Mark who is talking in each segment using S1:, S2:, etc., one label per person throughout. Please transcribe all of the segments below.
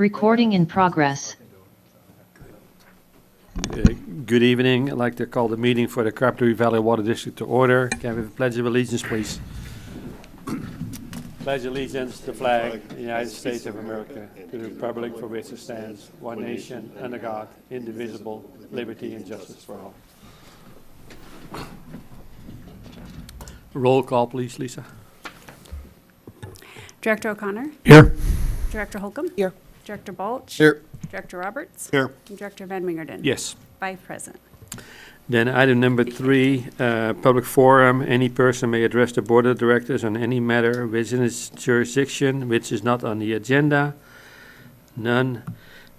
S1: Recording in progress.
S2: Good evening. I'd like to call the meeting for the Carpinteria Valley Water District to order. Can we have a pledge of allegiance, please? Pledge allegiance to the flag of the United States of America, to the republic for which it stands, one nation, under God, indivisible, liberty and justice for all. Roll call, please, Lisa.
S3: Director O'Connor?
S4: Here.
S3: Director Holcomb?
S4: Here.
S3: Director Balch?
S4: Here.
S3: Director Roberts?
S4: Here.
S3: And Director Van Wingerden?
S2: Yes.
S3: 5 present.
S2: Then item number 3, public forum. Any person may address the board of directors on any matter within its jurisdiction which is not on the agenda. None.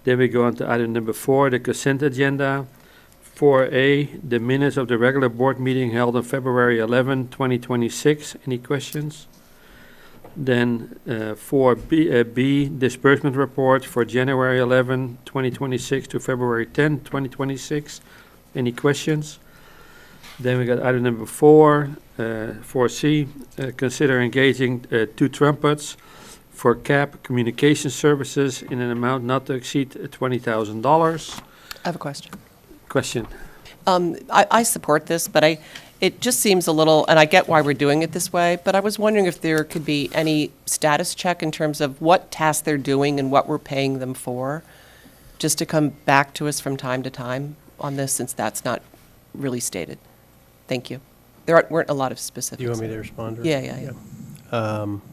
S2: Then we go on to item number 4, the consent agenda. 4A, the minutes of the regular board meeting held on February 11, 2026. Any questions? Then 4B, disbursement report for January 11, 2026 to February 10, 2026. Any questions? Then we got item number 4, 4C, consider engaging 2 trumpets for CAP communication services in an amount not to exceed $20,000.
S5: I have a question.
S2: Question.
S5: I support this, but it just seems a little, and I get why we're doing it this way, but I was wondering if there could be any status check in terms of what tasks they're doing and what we're paying them for, just to come back to us from time to time on this, since that's not really stated. Thank you. There weren't a lot of specifics.
S4: Do you want me to respond? Or?
S5: Yeah.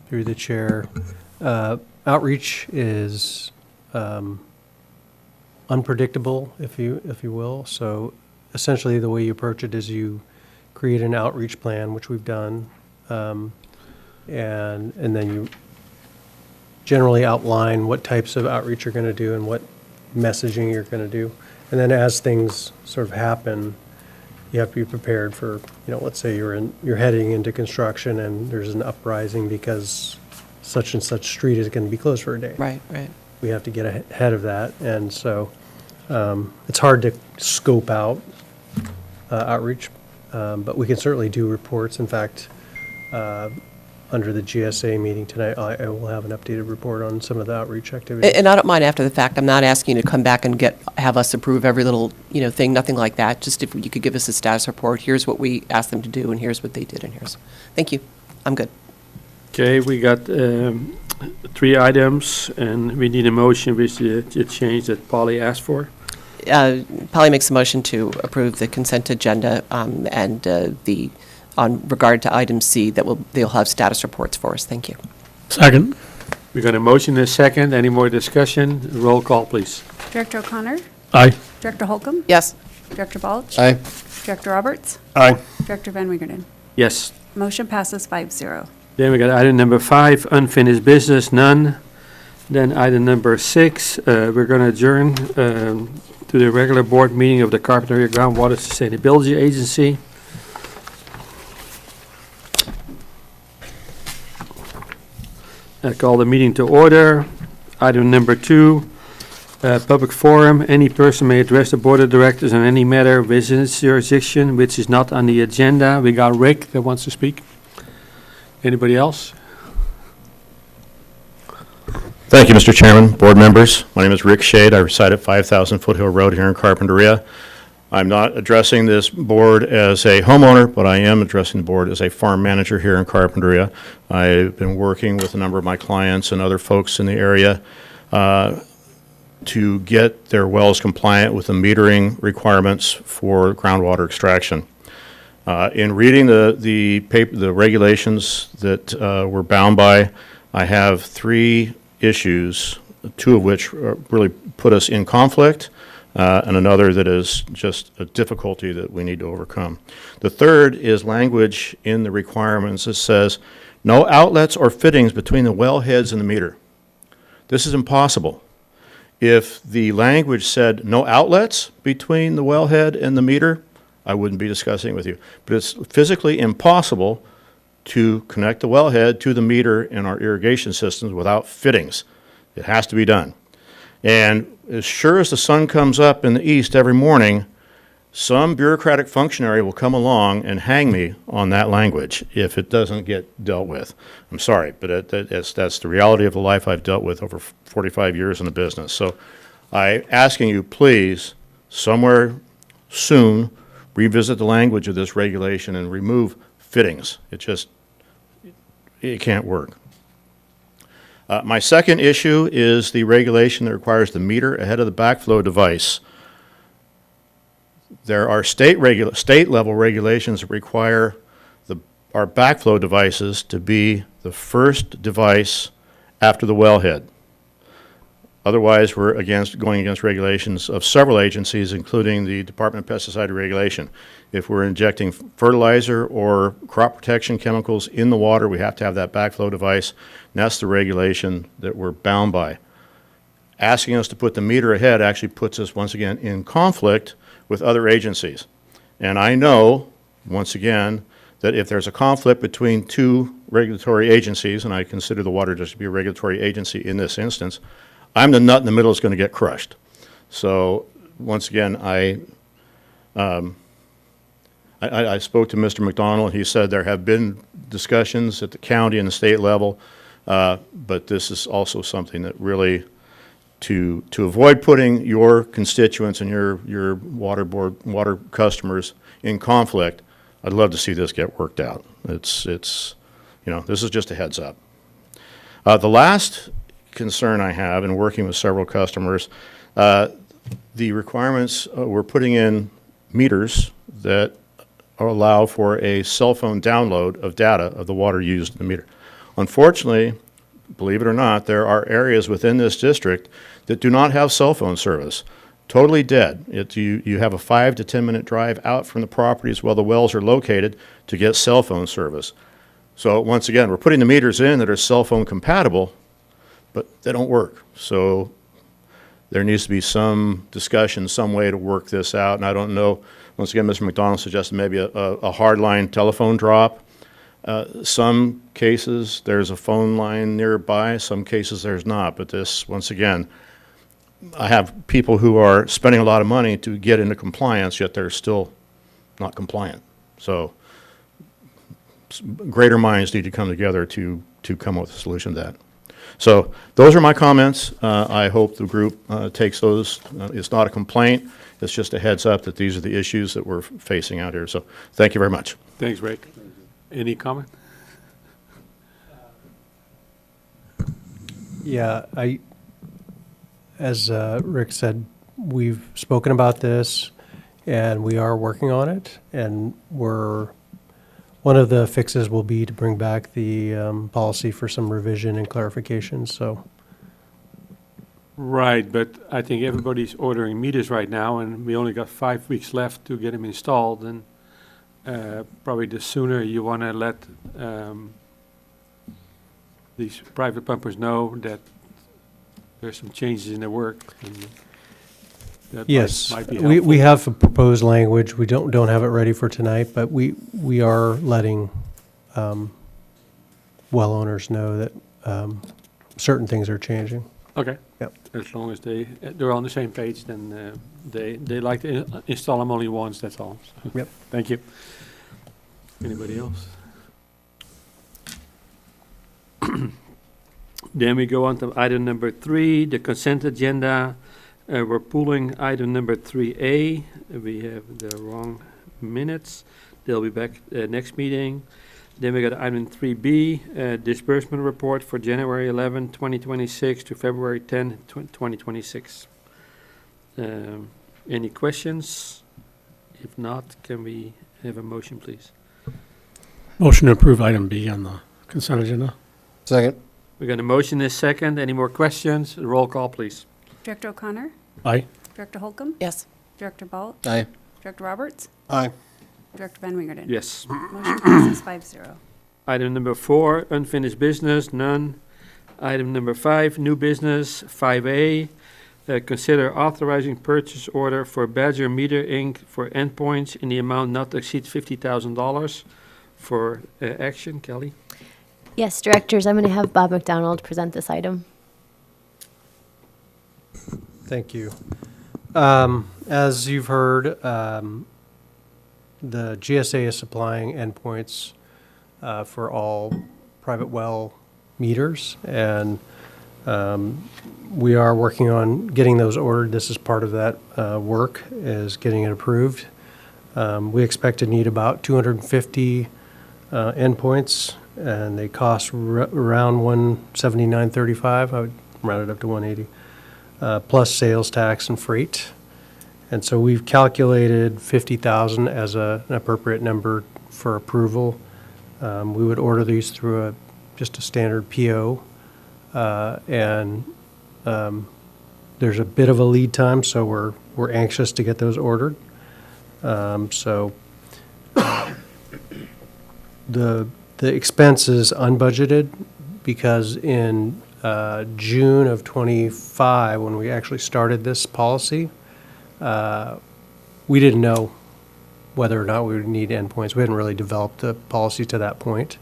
S4: Through the chair, outreach is unpredictable, if you will. So essentially, the way you approach it is you create an outreach plan, which we've done, and then you generally outline what types of outreach you're going to do and what messaging you're going to do. And then as things sort of happen, you have to be prepared for, let's say you're heading into construction and there's an uprising because such and such street is going to be closed for a day.
S5: Right.
S4: We have to get ahead of that. And so it's hard to scope out outreach, but we can certainly do reports. In fact, under the GSA meeting tonight, I will have an updated report on some of the outreach activities.
S5: And I don't mind after the fact. I'm not asking you to come back and have us approve every little, thing, nothing like that. Just if you could give us a status report, here's what we asked them to do, and here's what they did, and here's. Thank you. I'm good.
S2: Okay, we got 3 items, and we need a motion with the change that Polly asked for.
S5: Polly makes a motion to approve the consent agenda and on regard to item C, they'll have status reports for us. Thank you.
S4: Second.
S2: We got a motion and a second. Any more discussion? Roll call, please.
S3: Director O'Connor?
S4: Aye.
S3: Director Holcomb?
S5: Yes.
S3: Director Balch?
S4: Aye.
S3: Director Roberts?
S4: Aye.
S3: Director Van Wingerden?
S2: Yes.
S3: Motion passes 5-0.
S2: Then we got item number 5, unfinished business, none. Then item number 6, we're going to adjourn to the regular board meeting of the Carpinteria Groundwater Sustainability Agency. I call the meeting to order. Item number 2, public forum. Any person may address the board of directors on any matter within its jurisdiction which is not on the agenda. We got Rick that wants to speak. Anybody else?
S6: Thank you, Mr. Chairman, board members. My name is Rick Shade. I reside at 5000 Foothill Road here in Carpinteria. I'm not addressing this board as a homeowner, but I am addressing the board as a farm manager here in Carpinteria. I've been working with a number of my clients and other folks in the area to get their wells compliant with the metering requirements for groundwater extraction. In reading the regulations that we're bound by, I have 3 issues, 2 of which really put us in conflict, and another that is just a difficulty that we need to overcome. The third is language in the requirements that says, no outlets or fittings between the wellheads and the meter. This is impossible. If the language said no outlets between the wellhead and the meter, I wouldn't be discussing it with you. But it's physically impossible to connect the wellhead to the meter in our irrigation systems without fittings. It has to be done. And as sure as the sun comes up in the east every morning, some bureaucratic functionary will come along and hang me on that language if it doesn't get dealt with. I'm sorry, but that's the reality of the life I've dealt with over 45 years in the business. So I'm asking you, please, somewhere soon, revisit the language of this regulation and remove fittings. It can't work. My second issue is the regulation that requires the meter ahead of the backflow device. There are state-level regulations that require our backflow devices to be the first device after the wellhead. Otherwise, we're going against regulations of several agencies, including the Department of Pesticide Regulation. If we're injecting fertilizer or crop protection chemicals in the water, we have to have that backflow device, and that's the regulation that we're bound by. Asking us to put the meter ahead actually puts us, once again, in conflict with other agencies. And I know, once again, that if there's a conflict between two regulatory agencies, and I consider the Water District to be a regulatory agency in this instance, I'm the nut in the middle that's going to get crushed. So, once again, I spoke to Mr. McDonald. He said there have been discussions at the county and the state level, but this is also something that really, to avoid putting your constituents and your water customers in conflict, I'd love to see this get worked out. It's this is just a heads up. The last concern I have in working with several customers, the requirements, we're putting in meters that allow for a cell phone download of data of the water used in the meter. Unfortunately, believe it or not, there are areas within this district that do not have cell phone service. Totally dead. You have a 5 to 10 minute drive out from the properties where the wells are located to get cell phone service. So once again, we're putting the meters in that are cell phone compatible, but they don't work. So there needs to be some discussion, some way to work this out. And I don't know, once again, Mr. McDonald suggested maybe a hardline telephone drop. Some cases, there's a phone line nearby. Some cases, there's not. But this, once again, I have people who are spending a lot of money to get into compliance, yet they're still not compliant. So greater minds need to come together to come up with a solution to that. So those are my comments. I hope the group takes those. It's not a complaint. It's just a heads up that these are the issues that we're facing out here. So thank you very much.
S2: Thanks, Rick. Any comment?
S4: Yeah, as Rick said, we've spoken about this, and we are working on it, and one of the fixes will be to bring back the policy for some revision and clarification, so.
S2: Right, but I think everybody's ordering meters right now, and we only got 5 weeks left to get them installed, and probably the sooner you want to let these private pumpers know that there's some changes in their work. And that
S4: Yes,
S2: might be
S4: we
S2: helpful.
S4: have a proposed language. We don't have it ready for tonight, but we are letting well owners know that certain things are changing.
S2: Okay.
S4: Yep.
S2: As long as they're on the same page, then they like to install them only once, that's all. So,
S4: Yep.
S2: Thank you. Anybody else? Then we go on to item number 3, the consent agenda. We're pulling item number 3A. We have the wrong minutes. They'll be back next meeting. Then we got item 3B, disbursement report for January 11, 2026 to February 10, 2026. Any questions? If not, can we have a motion, please?
S1: Motion to approve item B on the consent agenda.
S7: Second.
S2: We got a motion this second. Any more questions? Roll call, please.
S3: Director O'Connor?
S1: Aye.
S3: Director Holcomb?
S5: Yes.
S3: Director Balt?
S7: Aye.
S3: Director Roberts?
S7: Aye.
S3: Director Van Wingerden?
S2: Yes.
S3: Motion passes 5-0.
S2: Item number 4, unfinished business, none. Item number 5, new business, 5A. Consider authorizing purchase order for Badger Meter Inc. for endpoints in the amount not to exceed $50,000 for action. Kelly?
S8: Yes, directors, I'm going to have Bob McDonald present this item.
S4: Thank you. As you've heard, the GSA is supplying endpoints for all private well meters, and we are working on getting those ordered. This is part of that work, is getting it approved. We expect to need about 250 endpoints, and they cost around $179.35. I would round it up to 180, plus sales tax and freight. And so we've calculated 50,000 as an appropriate number for approval. We would order these through just a standard PO, and there's a bit of a lead time, so we're anxious to get those ordered. So the expense is unbudgeted because in June of '25, when we actually started this policy, we didn't know whether or not we would need endpoints. We hadn't really developed the policy to that point,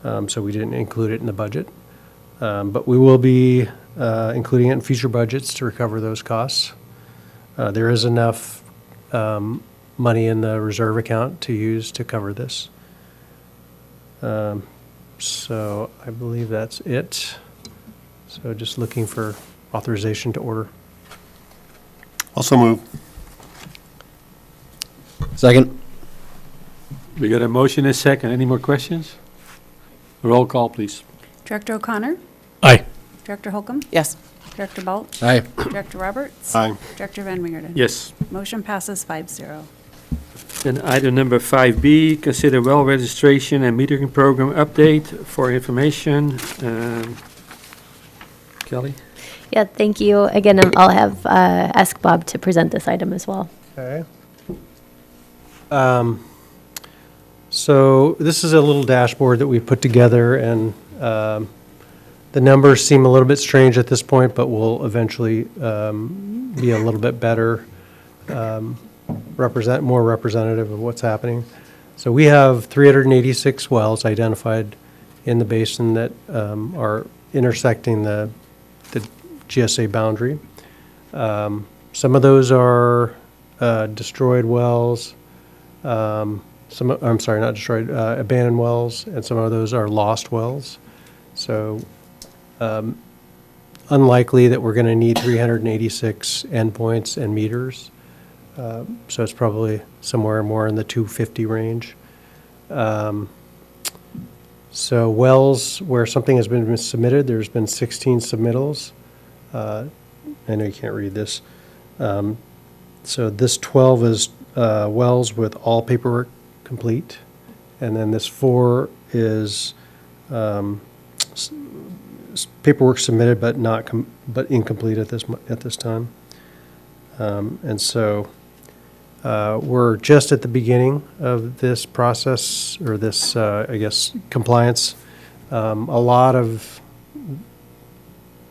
S4: so we didn't include it in the budget. But we will be including it in future budgets to recover those costs. There is enough money in the reserve account to use to cover this. So I believe that's it. So just looking for authorization to order.
S7: Also move.
S9: Second.
S2: We got a motion and a second. Any more questions? Roll call, please.
S3: Director O'Connor?
S1: Aye.
S3: Director Holcomb?
S5: Yes.
S3: Director Balt?
S9: Aye.
S3: Director Roberts?
S7: Aye.
S3: Director Van Wingerden?
S2: Yes.
S3: Motion passes 5-0.
S2: Then item number 5B, consider well registration and metering program update for information. Kelly?
S8: Yeah, thank you. Again, I'll have, ask Bob to present this item as well.
S4: Okay. So this is a little dashboard that we put together, and the numbers seem a little bit strange at this point, but will eventually be a little bit better, more representative of what's happening. So we have 386 wells identified in the basin that are intersecting the GSA boundary. Some of those are destroyed wells. I'm sorry, not destroyed, abandoned wells, and some of those are lost wells. So unlikely that we're going to need 386 endpoints and meters. So it's probably somewhere more in the 250 range. So wells where something has been submitted, there's been 16 submittals. I know you can't read this. So this 12 is wells with all paperwork complete, and then this 4 is paperwork submitted but not but incomplete at this time. And so we're just at the beginning of this process, or this I guess compliance. A lot of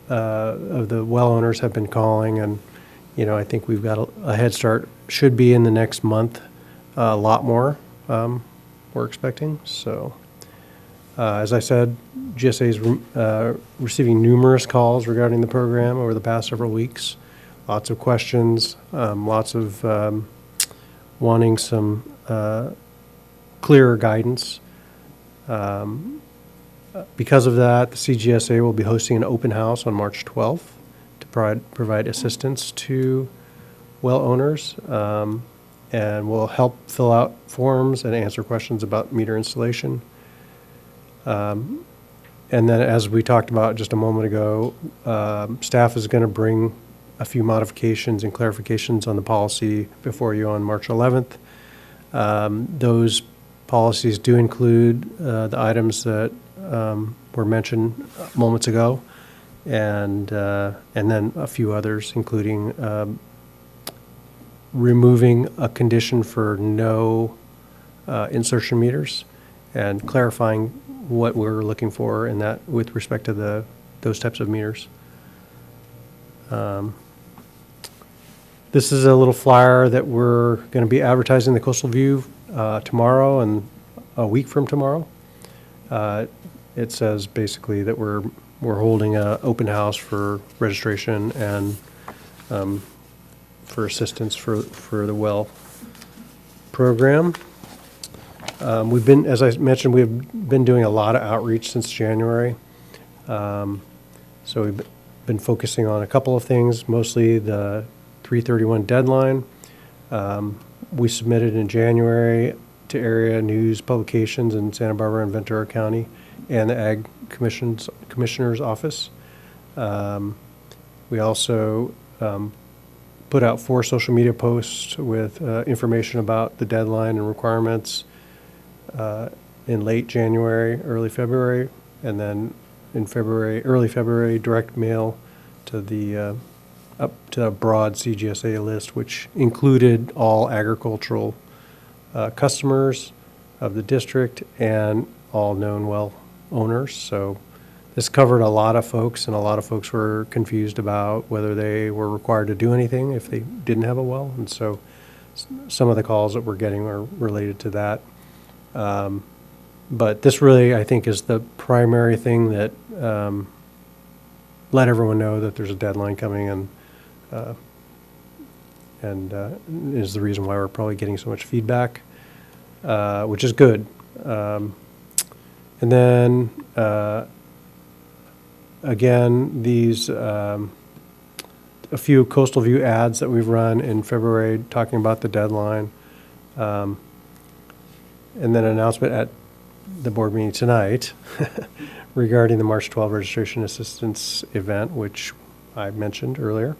S4: the well owners have been calling, and I think we've got a head start. Should be in the next month. A lot more we're expecting. So as I said, GSA is receiving numerous calls regarding the program over the past several weeks. Lots of questions, lots of wanting some clearer guidance. Because of that, the CGSA will be hosting an open house on March 12th to provide assistance to well owners, and will help fill out forms and answer questions about meter installation. And then, as we talked about just a moment ago, staff is going to bring a few modifications and clarifications on the policy before you on March 11th. Those policies do include the items that were mentioned moments ago, and then a few others, including removing a condition for no insertion meters and clarifying what we're looking for in that with respect to those types of meters. This is a little flyer that we're going to be advertising in the Coastal View tomorrow and a week from tomorrow. It says basically that we're holding an open house for registration and for assistance for the well program. We've been, as I mentioned, we've been doing a lot of outreach since January. So we've been focusing on a couple of things, mostly the 3/31 deadline. We submitted in January to area news publications in Santa Barbara and Ventura County and the Ag Commissioner's Office. We also put out 4 social media posts with information about the deadline and requirements in late January, early February, and then in February, early February, direct mail to the up to a broad CGSA list, which included all agricultural customers of the district and all known well owners. So this covered a lot of folks, and a lot of folks were confused about whether they were required to do anything if they didn't have a well. And so some of the calls that we're getting are related to that. But this really, I think, is the primary thing that let everyone know that there's a deadline coming, and is the reason why we're probably getting so much feedback, which is good. And then, again, these, a few Coastal View ads that we've run in February talking about the deadline. And then an announcement at the board meeting tonight regarding the March 12 registration assistance event, which I mentioned earlier.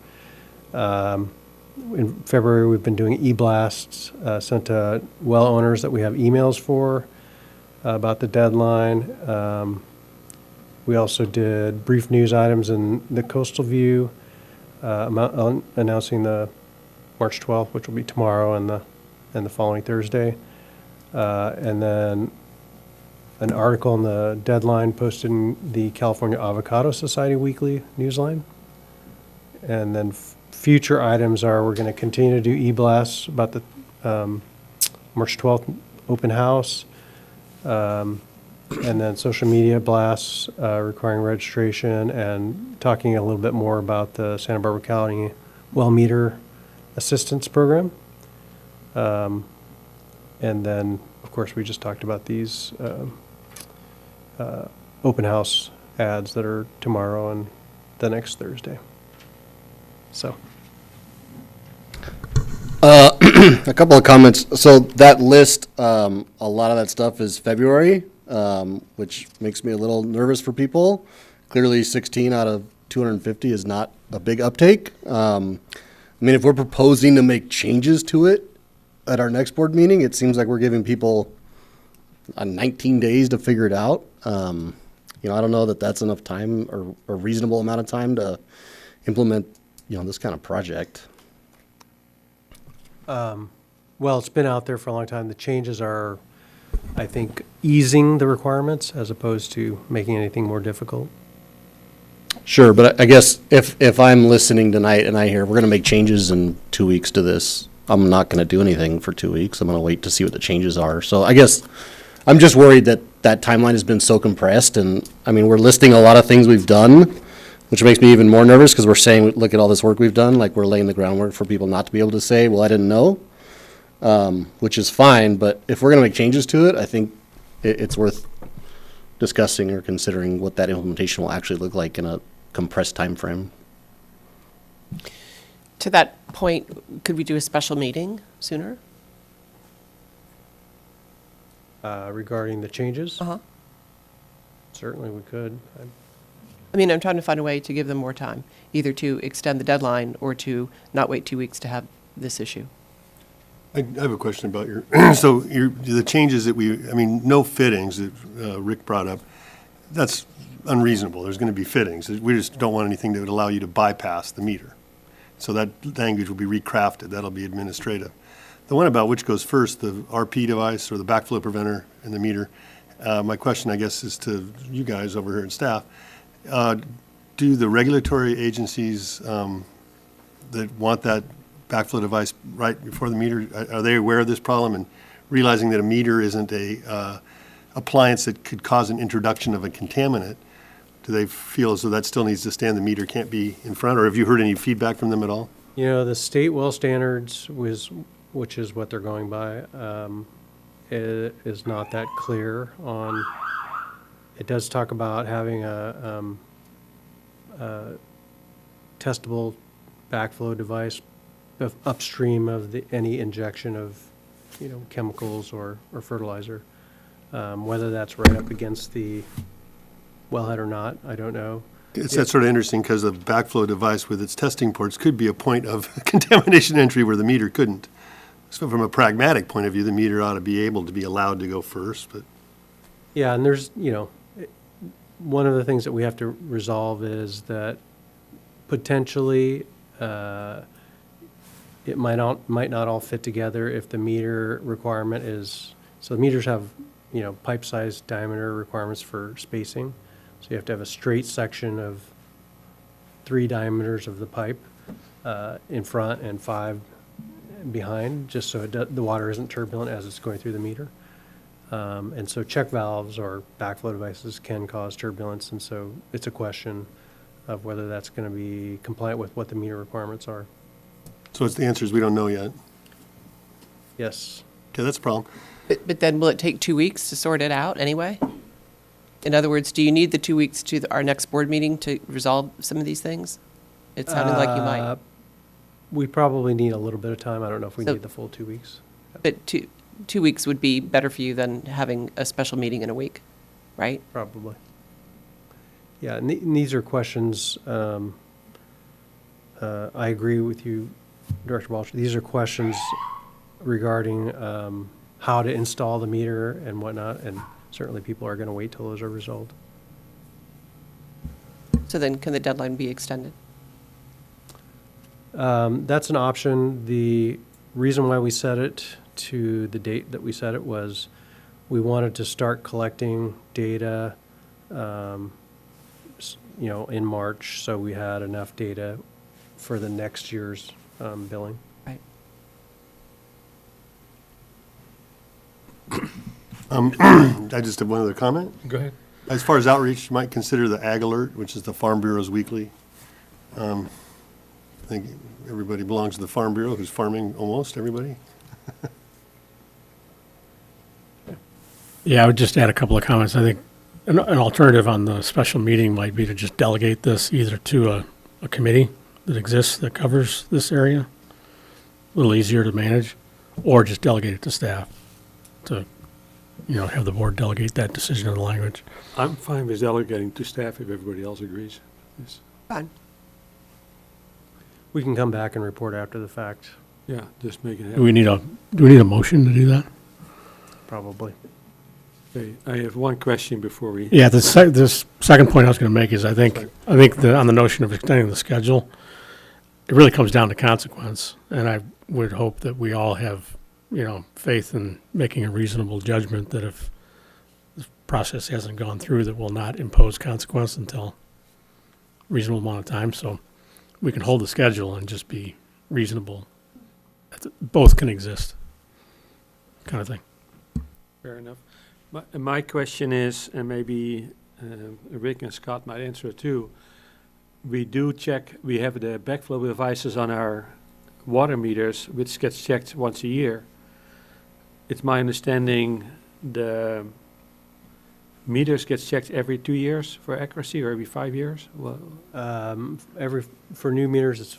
S4: In February, we've been doing e-blasts sent to well owners that we have emails for about the deadline. We also did brief news items in the Coastal View announcing the March 12th, which will be tomorrow, and the following Thursday. And then an article in the deadline posted in the California Avocado Society Weekly newsline. And then future items are, we're going to continue to do e-blasts about the March 12th open house, and then social media blasts requiring registration, and talking a little bit more about the Santa Barbara County Well Meter Assistance Program. And then, of course, we just talked about these open house ads that are tomorrow and the next Thursday. So.
S7: A couple of comments. So that list, a lot of that stuff is February, which makes me a little nervous for people. Clearly 16 out of 250 is not a big uptake. I mean, if we're proposing to make changes to it at our next board meeting, it seems like we're giving people 19 days to figure it out. You know, I don't know that that's enough time or a reasonable amount of time to implement, you know, this kind of project.
S4: Well, it's been out there for a long time. The changes are, I think, easing the requirements as opposed to making anything more difficult.
S7: Sure, but I guess if I'm listening tonight and I hear we're going to make changes in 2 weeks to this, I'm not going to do anything for 2 weeks. I'm going to wait to see what the changes are. So I guess I'm just worried that that timeline has been so compressed. And I mean, we're listing a lot of things we've done, which makes me even more nervous because we're saying, look at all this work we've done. Like, we're laying the groundwork for people not to be able to say, well, I didn't know, which is fine. But if we're going to make changes to it, I think it's worth discussing or considering what that implementation will actually look like in a compressed time frame.
S5: To that point, could we do a special meeting sooner?
S4: Regarding the changes,
S5: Uh-huh.
S4: certainly we could.
S5: I mean, I'm trying to find a way to give them more time, either to extend the deadline or to not wait 2 weeks to have this issue.
S7: I have a question about the changes that I mean, no fittings that Rick brought up, that's unreasonable. There's going to be fittings. We just don't want anything that would allow you to bypass the meter. So that language will be recrafted. That'll be administrative. The one about which goes first, the RP device or the backflow preventer and the meter, my question, I guess, is to you guys over here and staff. Do the regulatory agencies that want that backflow device right before the meter, are they aware of this problem and realizing that a meter isn't a appliance that could cause an introduction of a contaminant? Do they feel as though that still needs to stand, the meter can't be in front, or have you heard any feedback from them at all?
S4: You know, the state well standards which is what they're going by, is not that clear on, it does talk about having a testable backflow device upstream of any injection of, chemicals or fertilizer. Whether that's right up against the wellhead or not, I don't know.
S7: It's that's sort of interesting because the backflow device with its testing ports could be a point of contamination entry where the meter couldn't. So from a pragmatic point of view, the meter ought to be able to be allowed to go first, but
S4: Yeah, and there's, one of the things that we have to resolve is that potentially, it might not all fit together if the meter requirement is, so the meters have, pipe size diameter requirements for spacing. So you have to have a straight section of 3 diameters of the pipe, in front and 5 behind, just so the water isn't turbulent as it's going through the meter. And so check valves or backflow devices can cause turbulence, and so it's a question of whether that's going to be compliant with what the meter requirements are.
S7: so it's the answer is we don't know yet.
S4: Yes.
S7: Okay, that's a problem.
S5: But then will it take 2 weeks to sort it out anyway? In other words, do you need the 2 weeks to our next board meeting to resolve some of these things? It sounded like you might.
S4: We probably need a little bit of time. I don't know if we
S5: So-
S4: need the full 2 weeks.
S5: But 2 weeks would be better for you than having a special meeting in a week, right?
S4: Probably. Yeah, and these are questions, I agree with you, Director Balch. These are questions regarding how to install the meter and whatnot, and certainly people are going to wait till those are resolved.
S5: So then can the deadline be extended?
S4: That's an option. The reason why we set it to the date that we set it was we wanted to start collecting data, in March, so we had enough data for the next year's billing.
S5: Right.
S7: I just have one other comment.
S2: Go ahead.
S7: As far as outreach, you might consider the Ag Alert, which is the Farm Bureau's weekly. I think everybody belongs to the Farm Bureau, who's farming almost everybody.
S1: Yeah, I would just add a couple of comments. I think an alternative on the special meeting might be to just delegate this either to a committee that exists that covers this area, a little easier to manage, or just delegate it to staff to, have the board delegate that decision of the language.
S2: I'm fine with delegating to staff if everybody else agrees. Yes.
S5: Fine.
S4: We can come back and report after the fact,
S2: Yeah, just make it
S1: Do
S2: happen.
S1: we need a motion to do that?
S4: probably.
S2: Okay, I have one question before we.
S1: Yeah, this second point I was going to make is I think on the notion of extending the schedule, it really comes down to consequence. And I would hope that we all have, faith in making a reasonable judgment that if the process hasn't gone through, that will not impose consequence until a reasonable amount of time. So we can hold the schedule and just be reasonable. Both can exist, kind of thing.
S2: Fair enough. My question is, and maybe Rick and Scott might answer it too, we have the backflow devices on our water meters, which gets checked once a year. It's my understanding the meters gets checked every 2 years for accuracy, or every 5 years? Well,
S4: For new meters, it's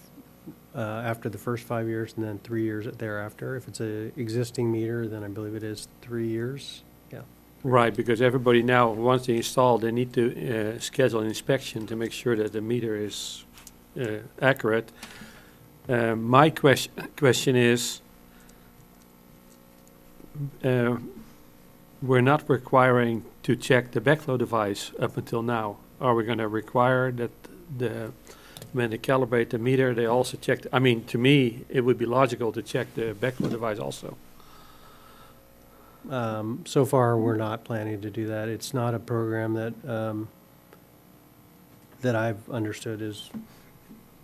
S4: after the first 5 years and then 3 years thereafter. If it's a existing meter, then I believe it is 3 years. Yeah.
S2: right, because everybody now, once they install, they need to schedule an inspection to make sure that the meter is accurate. My question is, we're not requiring to check the backflow device up until now. Are we going to require that when they calibrate the meter, they also check? To me, it would be logical to check the backflow device also.
S4: So far, we're not planning to do that. It's not a program that I've understood is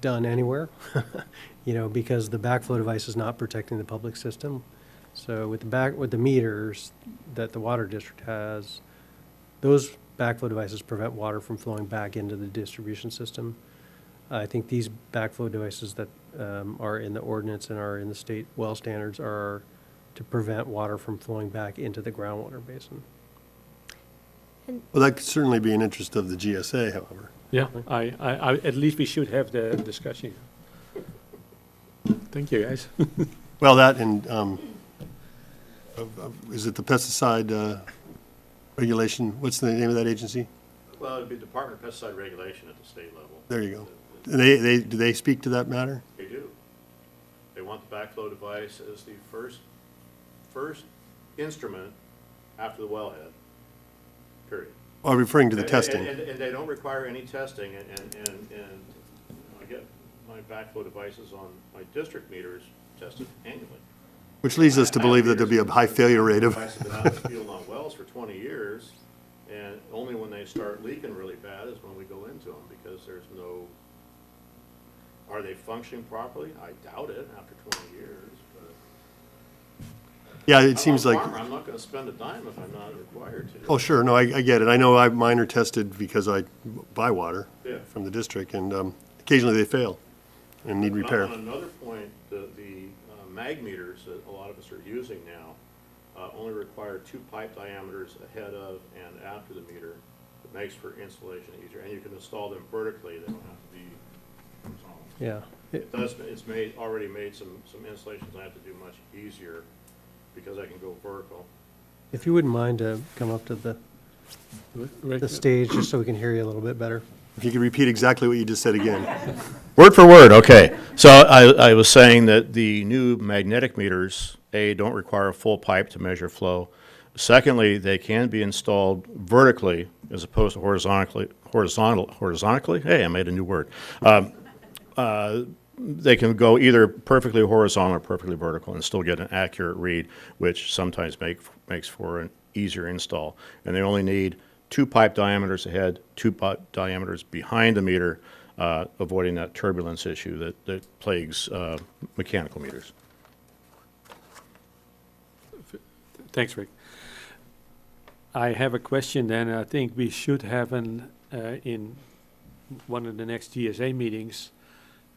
S4: done anywhere, because the backflow device is not protecting the public system. So with the meters that the water district has, those backflow devices prevent water from flowing back into the distribution system. I think these backflow devices that are in the ordinance and are in the state well standards are to prevent water from flowing back into the groundwater basin.
S7: Well, that could certainly be an interest of the GSA, however.
S2: Yeah, at least we should have the discussion. Thank you, guys.
S7: Well, that and, is it the pesticide regulation? What's the name of that agency?
S6: Well, it'd be Department of Pesticide Regulation at the state level.
S7: There you go. Do they speak to that matter?
S6: They do. They want the backflow device as the first instrument after the wellhead, period.
S7: Oh, referring to the testing.
S6: And they don't require any testing, and I get my backflow devices on my district meters tested annually.
S7: Which leads us to believe that there'll be a high failure rate of.
S6: Devices have been out in the field on wells for 20 years, and only when they start leaking really bad is when we go into them, because there's no, are they functioning properly? I doubt it after 20 years, but.
S7: Yeah, it seems
S6: I'm a
S7: like.
S6: farmer. I'm not gonna spend a dime if I'm not required to.
S7: Oh, sure, no, I get it. I know mine are tested because I buy water
S6: Yeah.
S7: from the district, and occasionally they fail and need repair.
S6: On another point, the mag meters that a lot of us are using now only require 2 pipe diameters ahead of and after the meter. It makes for installation easier, and you can install them vertically. They don't have to be horizontal.
S4: Yeah.
S6: It's already made some installations I have to do much easier because I can go vertical.
S4: If you wouldn't mind to come up to the stage, just so we can hear you a little bit better.
S7: If you could repeat exactly what you just said again.
S6: Word for word, okay. So I was saying that the new magnetic meters, A, don't require a full pipe to measure flow. Secondly, they can be installed vertically as opposed to horizontally. Hey, I made a new word. They can go either perfectly horizontal or perfectly vertical and still get an accurate read, which sometimes makes for an easier install. And they only need 2 pipe diameters ahead, 2 pipe diameters behind the meter, avoiding that turbulence issue that plagues mechanical meters.
S2: Thanks, Rick. I have a question then. I think we should have in one of the next GSA meetings,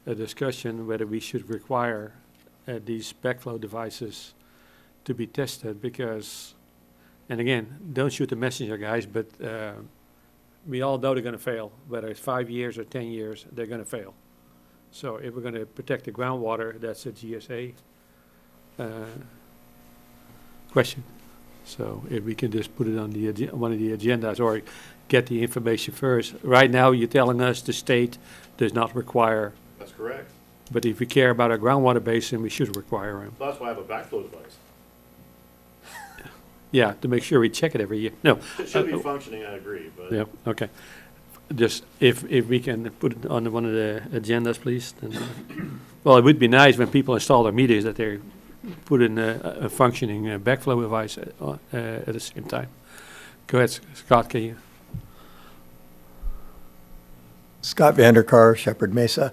S2: a discussion whether we should require these backflow devices to be tested because, and again, don't shoot the messenger, guys, but we all know they're going to fail. Whether it's 5 years or 10 years, they're going to fail. So if we're going to protect the groundwater, that's a GSA question. So if we can just put it on the one of the agendas or get the information first. Right now, you're telling us the state does not require.
S6: That's correct.
S2: But if we care about our groundwater basin, we should require them.
S6: That's why I have a backflow device.
S2: Yeah, to make sure we check it every year. No.
S6: It should be functioning, I agree, but.
S2: Yeah, okay. Just if we can put it on one of the agendas, please. Then, well, it would be nice when people install their meters that they put in a functioning backflow device at the same time. Go ahead, Scott, can you?
S9: Scott Vanderkar, Shepherd Mesa.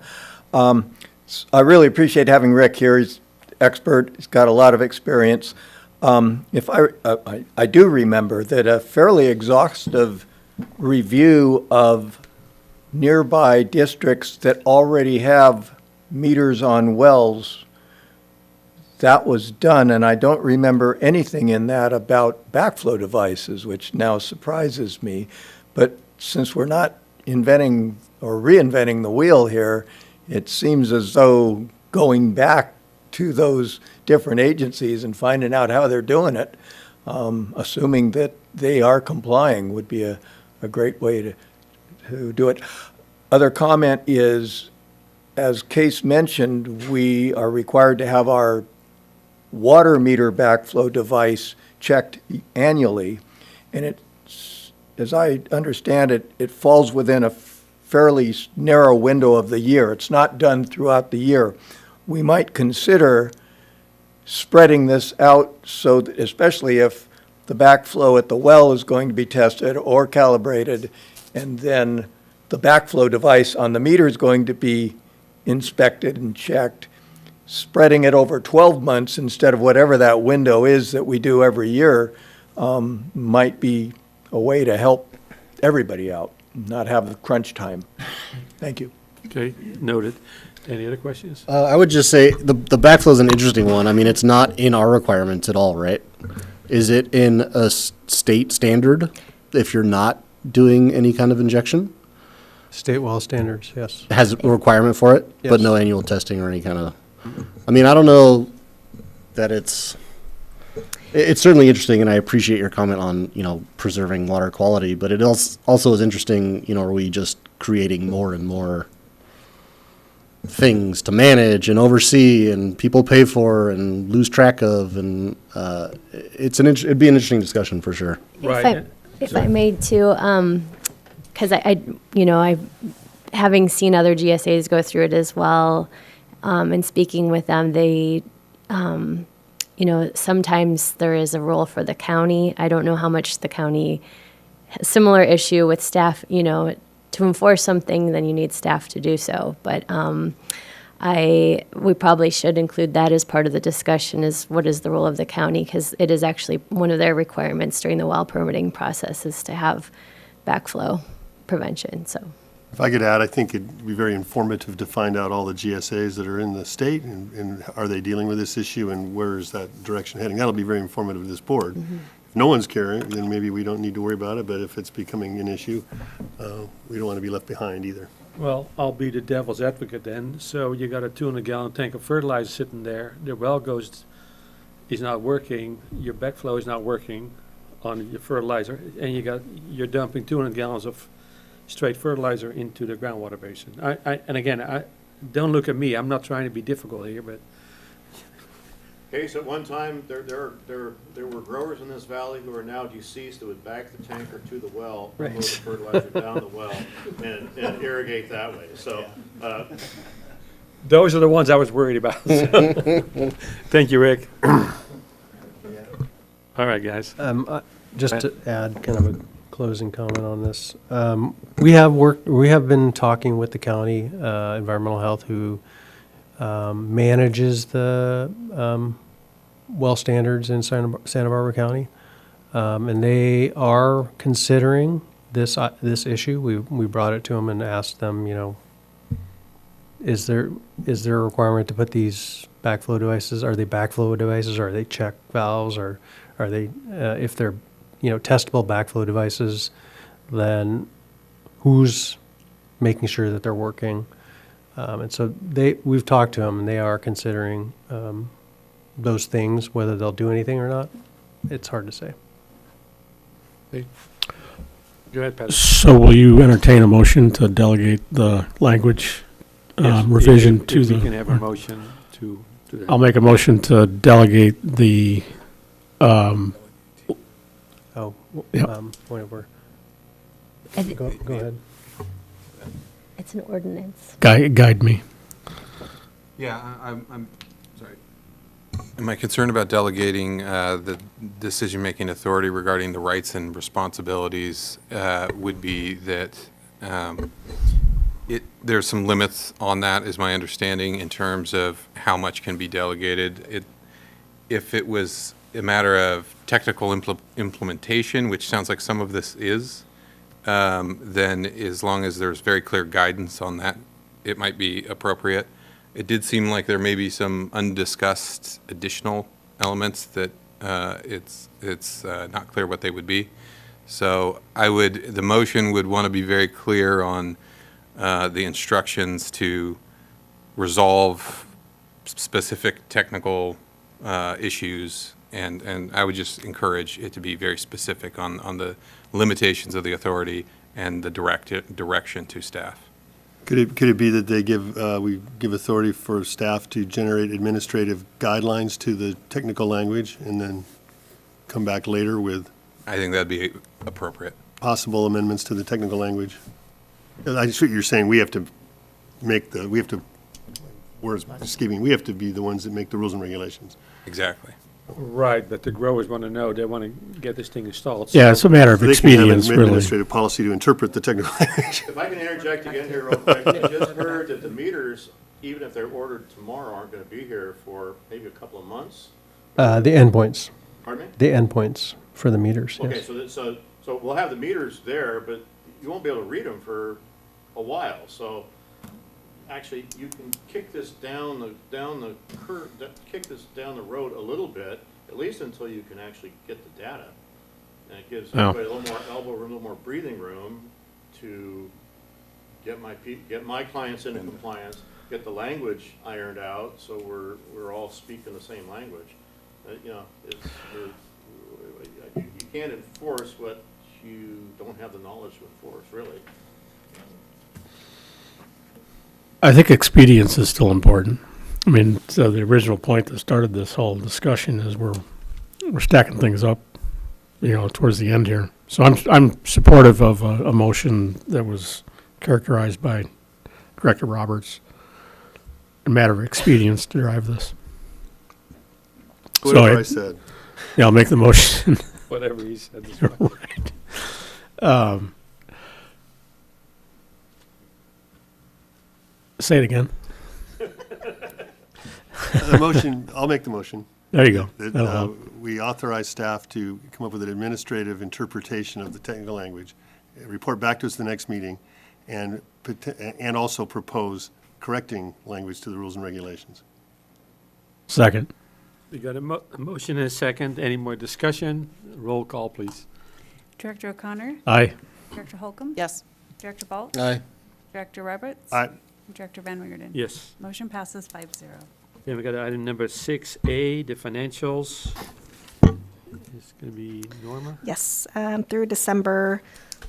S9: I really appreciate having Rick here. He's expert. He's got a lot of experience. If I do remember that a fairly exhaustive review of nearby districts that already have meters on wells, that was done, and I don't remember anything in that about backflow devices, which now surprises me. But since we're not inventing or reinventing the wheel here, it seems as though going back to those different agencies and finding out how they're doing it, assuming that they are complying, would be a great way to do it. Other comment is, as Case mentioned, we are required to have our water meter backflow device checked annually, and it's, as I understand it, it falls within a fairly narrow window of the year. It's not done throughout the year. We might consider spreading this out so that, especially if the backflow at the well is going to be tested or calibrated, and then the backflow device on the meter is going to be inspected and checked, spreading it over 12 months instead of whatever that window is that we do every year might be a way to help everybody out, not have the crunch time. Thank you.
S2: Okay, noted. Any other questions?
S10: I would just say the backflow is an interesting one. I mean, it's not in our requirements at all, right? Is it in a state standard if you're not doing any kind of injection?
S4: State well standards, yes.
S10: Has a requirement for it, but
S4: Yes.
S10: no annual testing or any kind of, I mean, I don't know that it's certainly interesting, and I appreciate your comment on, preserving water quality, but it also is interesting, are we just creating more and more things to manage and oversee and people pay for and lose track of, and it'd be an interesting discussion for sure.
S2: Right.
S8: If I may too, because I having seen other GSAs go through it as well, and speaking with them, they, sometimes there is a role for the county. I don't know how much the county, similar issue with staff, to enforce something, then you need staff to do so. But we probably should include that as part of the discussion, is what is the role of the county? Because it is actually one of their requirements during the well permitting process is to have backflow prevention, so.
S7: If I could add, I think it'd be very informative to find out all the GSAs that are in the state, and are they dealing with this issue, and where is that direction heading? That'll be very informative to this board. If no one's caring, then maybe we don't need to worry about it, but if it's becoming an issue, we don't want to be left behind either.
S2: Well, I'll be the devil's advocate then. So you got a 200-gallon tank of fertilizer sitting there. The well is not working. Your backflow is not working on your fertilizer, and you're dumping 200 gallons of straight fertilizer into the groundwater basin. And again, don't look at me. I'm not trying to be difficult here, but
S6: Case at one time, there were growers in this valley who are now deceased that would back the tanker to the well,
S2: Right.
S6: unload the fertilizer down the well, and irrigate that way. So,
S2: those are the ones I was worried about. So. Thank you, Rick. All right, guys.
S4: Just to add kind of a closing comment on this, we have been talking with the county environmental health, who manages the well standards in Santa Barbara County, and they are considering this issue. We brought it to them and asked them, is there a requirement to put these backflow devices? Are they backflow devices? Or are they check valves? Or are they, if they're, testable backflow devices, then who's making sure that they're working? And so we've talked to them, and they are considering those things. Whether they'll do anything or not, it's hard to say.
S2: Go ahead, Patrick.
S1: So will you entertain a motion to delegate the language
S2: Yes,
S1: revision
S2: if
S1: to
S2: we can have a
S1: the,
S2: motion to that.
S1: I'll make a motion to delegate the,
S4: Oh,
S1: Yep.
S4: point of order.
S8: I thi-
S4: Go ahead.
S8: It's an ordinance.
S1: guide me.
S11: Yeah, I'm sorry. My concern about delegating the decision-making authority regarding the rights and responsibilities would be that there's some limits on that, is my understanding, in terms of how much can be delegated. If it was a matter of technical implementation, which sounds like some of this is, then as long as there's very clear guidance on that, it might be appropriate. It did seem like there may be some undiscussed additional elements that it's not clear what they would be. So the motion would want to be very clear on the instructions to resolve specific technical issues, and I would just encourage it to be very specific on the limitations of the authority and the direction to staff.
S7: Could it be that we give authority for staff to generate administrative guidelines to the technical language and then come back later with
S11: I think that'd be appropriate.
S7: possible amendments to the technical language? I see what you're saying. We have to we have to be the ones that make the rules and regulations.
S11: Exactly.
S2: Right, but the growers want to know, they want to get this thing installed. So
S1: Yeah, it's a matter of
S7: So they can have an
S1: expedience, really.
S7: administrative policy to interpret the technical language.
S6: if I can interject again here real quick, I just heard that the meters, even if they're ordered tomorrow, aren't going to be here for maybe a couple of months.
S4: The endpoints,
S6: Pardon me?
S4: the endpoints for the meters,
S6: Okay,
S4: yes.
S6: so we'll have the meters there, but you won't be able to read them for a while. So actually, you can kick this down the curve, kick this down the road a little bit, at least until you can actually get the data. And it gives
S1: Oh.
S6: everybody a little more elbow room, a little more breathing room to get my clients into compliance, get the language ironed out, so we're all speaking the same language. You know, you can't enforce what you don't have the knowledge to enforce, really.
S1: I think expedience is still important. I mean, so the original point that started this whole discussion is we're stacking things up, you know, towards the end here. So I'm supportive of a motion that was characterized by Director Roberts, a matter of expedience to drive this.
S7: Whatever I said.
S1: Yeah, I'll make the motion.
S2: Whatever he said is fine.
S1: Right. Say it again.
S7: The motion, I'll make the motion.
S1: There you go.
S7: That
S1: That'll help.
S7: we authorize staff to come up with an administrative interpretation of the technical language, report back to us the next meeting, and also propose correcting language to the rules and regulations.
S1: Second.
S2: We got a motion and a second. Any more discussion? Roll call, please.
S3: Director O'Connor?
S1: Aye.
S3: Director Holcomb?
S5: Yes.
S3: Director Balt?
S10: Aye.
S3: Director Roberts?
S7: Aye.
S3: Director Van Wingerden?
S2: Yes.
S3: Motion passes 5-0.
S2: Then we got item number 6A, the financials. It's going to be Norma.
S12: Yes, through December,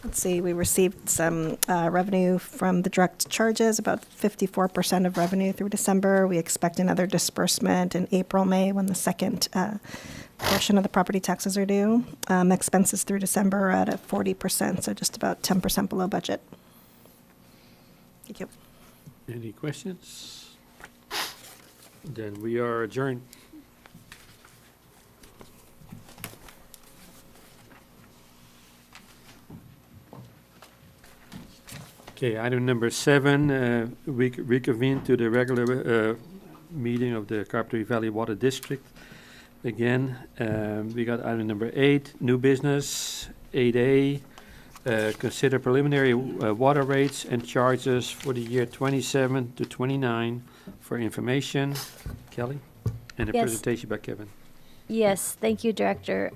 S12: let's see, we received some revenue from the direct charges, about 54% of revenue through December. We expect another disbursement in April, May, when the second portion of the property taxes are due. Expenses through December are at a 40%, so just about 10% below budget. Thank you.
S2: Any questions? Then we are adjourned. Okay, item number 7, reconvene to the regular meeting of the Carpinteria Valley Water District. Again, we got item number 8, new business, 8A, consider preliminary water rates and charges for the year 27 to 29 for information. Kelly? And a
S8: Yes.
S2: presentation by Kevin.
S8: Yes, thank you, Director.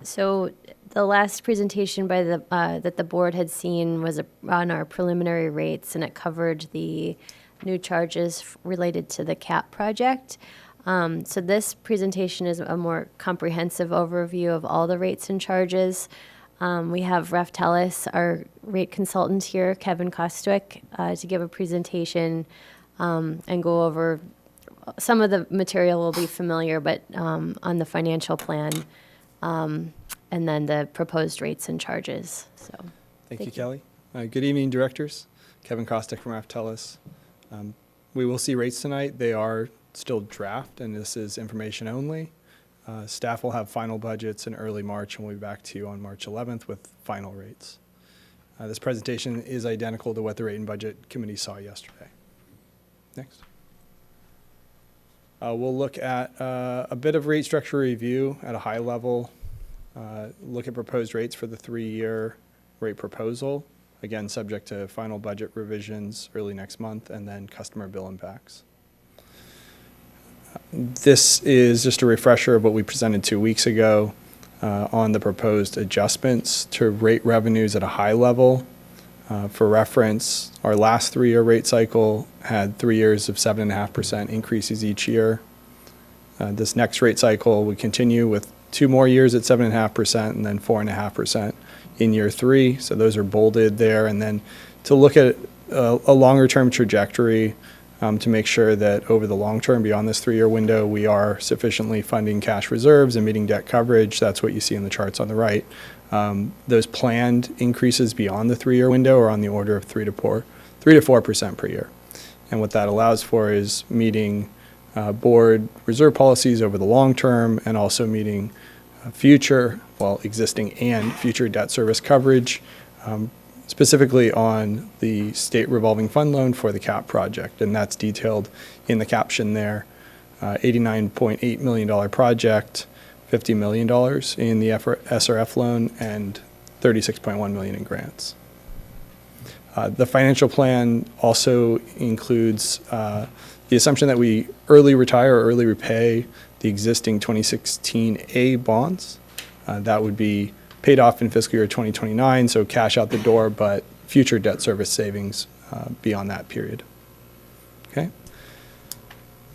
S8: So the last presentation by that the board had seen was on our preliminary rates, and it covered the new charges related to the CAP project. So this presentation is a more comprehensive overview of all the rates and charges. We have Raftelis, our rate consultant here, Kevin Kostwick, to give a presentation and go over some of the material will be familiar, but on the financial plan, and then the proposed rates and charges. So,
S13: Thank you, Kelly. Good evening, directors. Kevin Kostick from Raftelis. We will see rates tonight. They are still draft, and this is information only. Staff will have final budgets in early March, and we'll be back to you on March 11th with final rates. This presentation is identical to what the Rate and Budget Committee saw yesterday. Next. We'll look at a bit of rate structure review at a high level, look at proposed rates for the 3-year rate proposal, again, subject to final budget revisions early next month, and then customer bill impacts. This is just a refresher of what we presented 2 weeks ago on the proposed adjustments to rate revenues at a high level. For reference, our last 3-year rate cycle had 3 years of 7.5% increases each year. This next rate cycle would continue with 2 more years at 7.5% and then 4.5% in year 3. So those are bolded there. And then to look at a longer term trajectory to make sure that over the long term, beyond this 3-year window, we are sufficiently funding cash reserves and meeting debt coverage. That's what you see in the charts on the right. Those planned increases beyond the 3-year window are on the order of 3 to 4% per year. And what that allows for is meeting board reserve policies over the long term and also meeting existing and future debt service coverage, specifically on the state revolving fund loan for the CAP project. And that's detailed in the caption there. $89.8 million project, $50 million in the SRF loan, and $36.1 million in grants. The financial plan also includes the assumption that we early retire or early repay the existing 2016A bonds. That would be paid off in fiscal year 2029, so cash out the door, but future debt service savings beyond that period. Okay?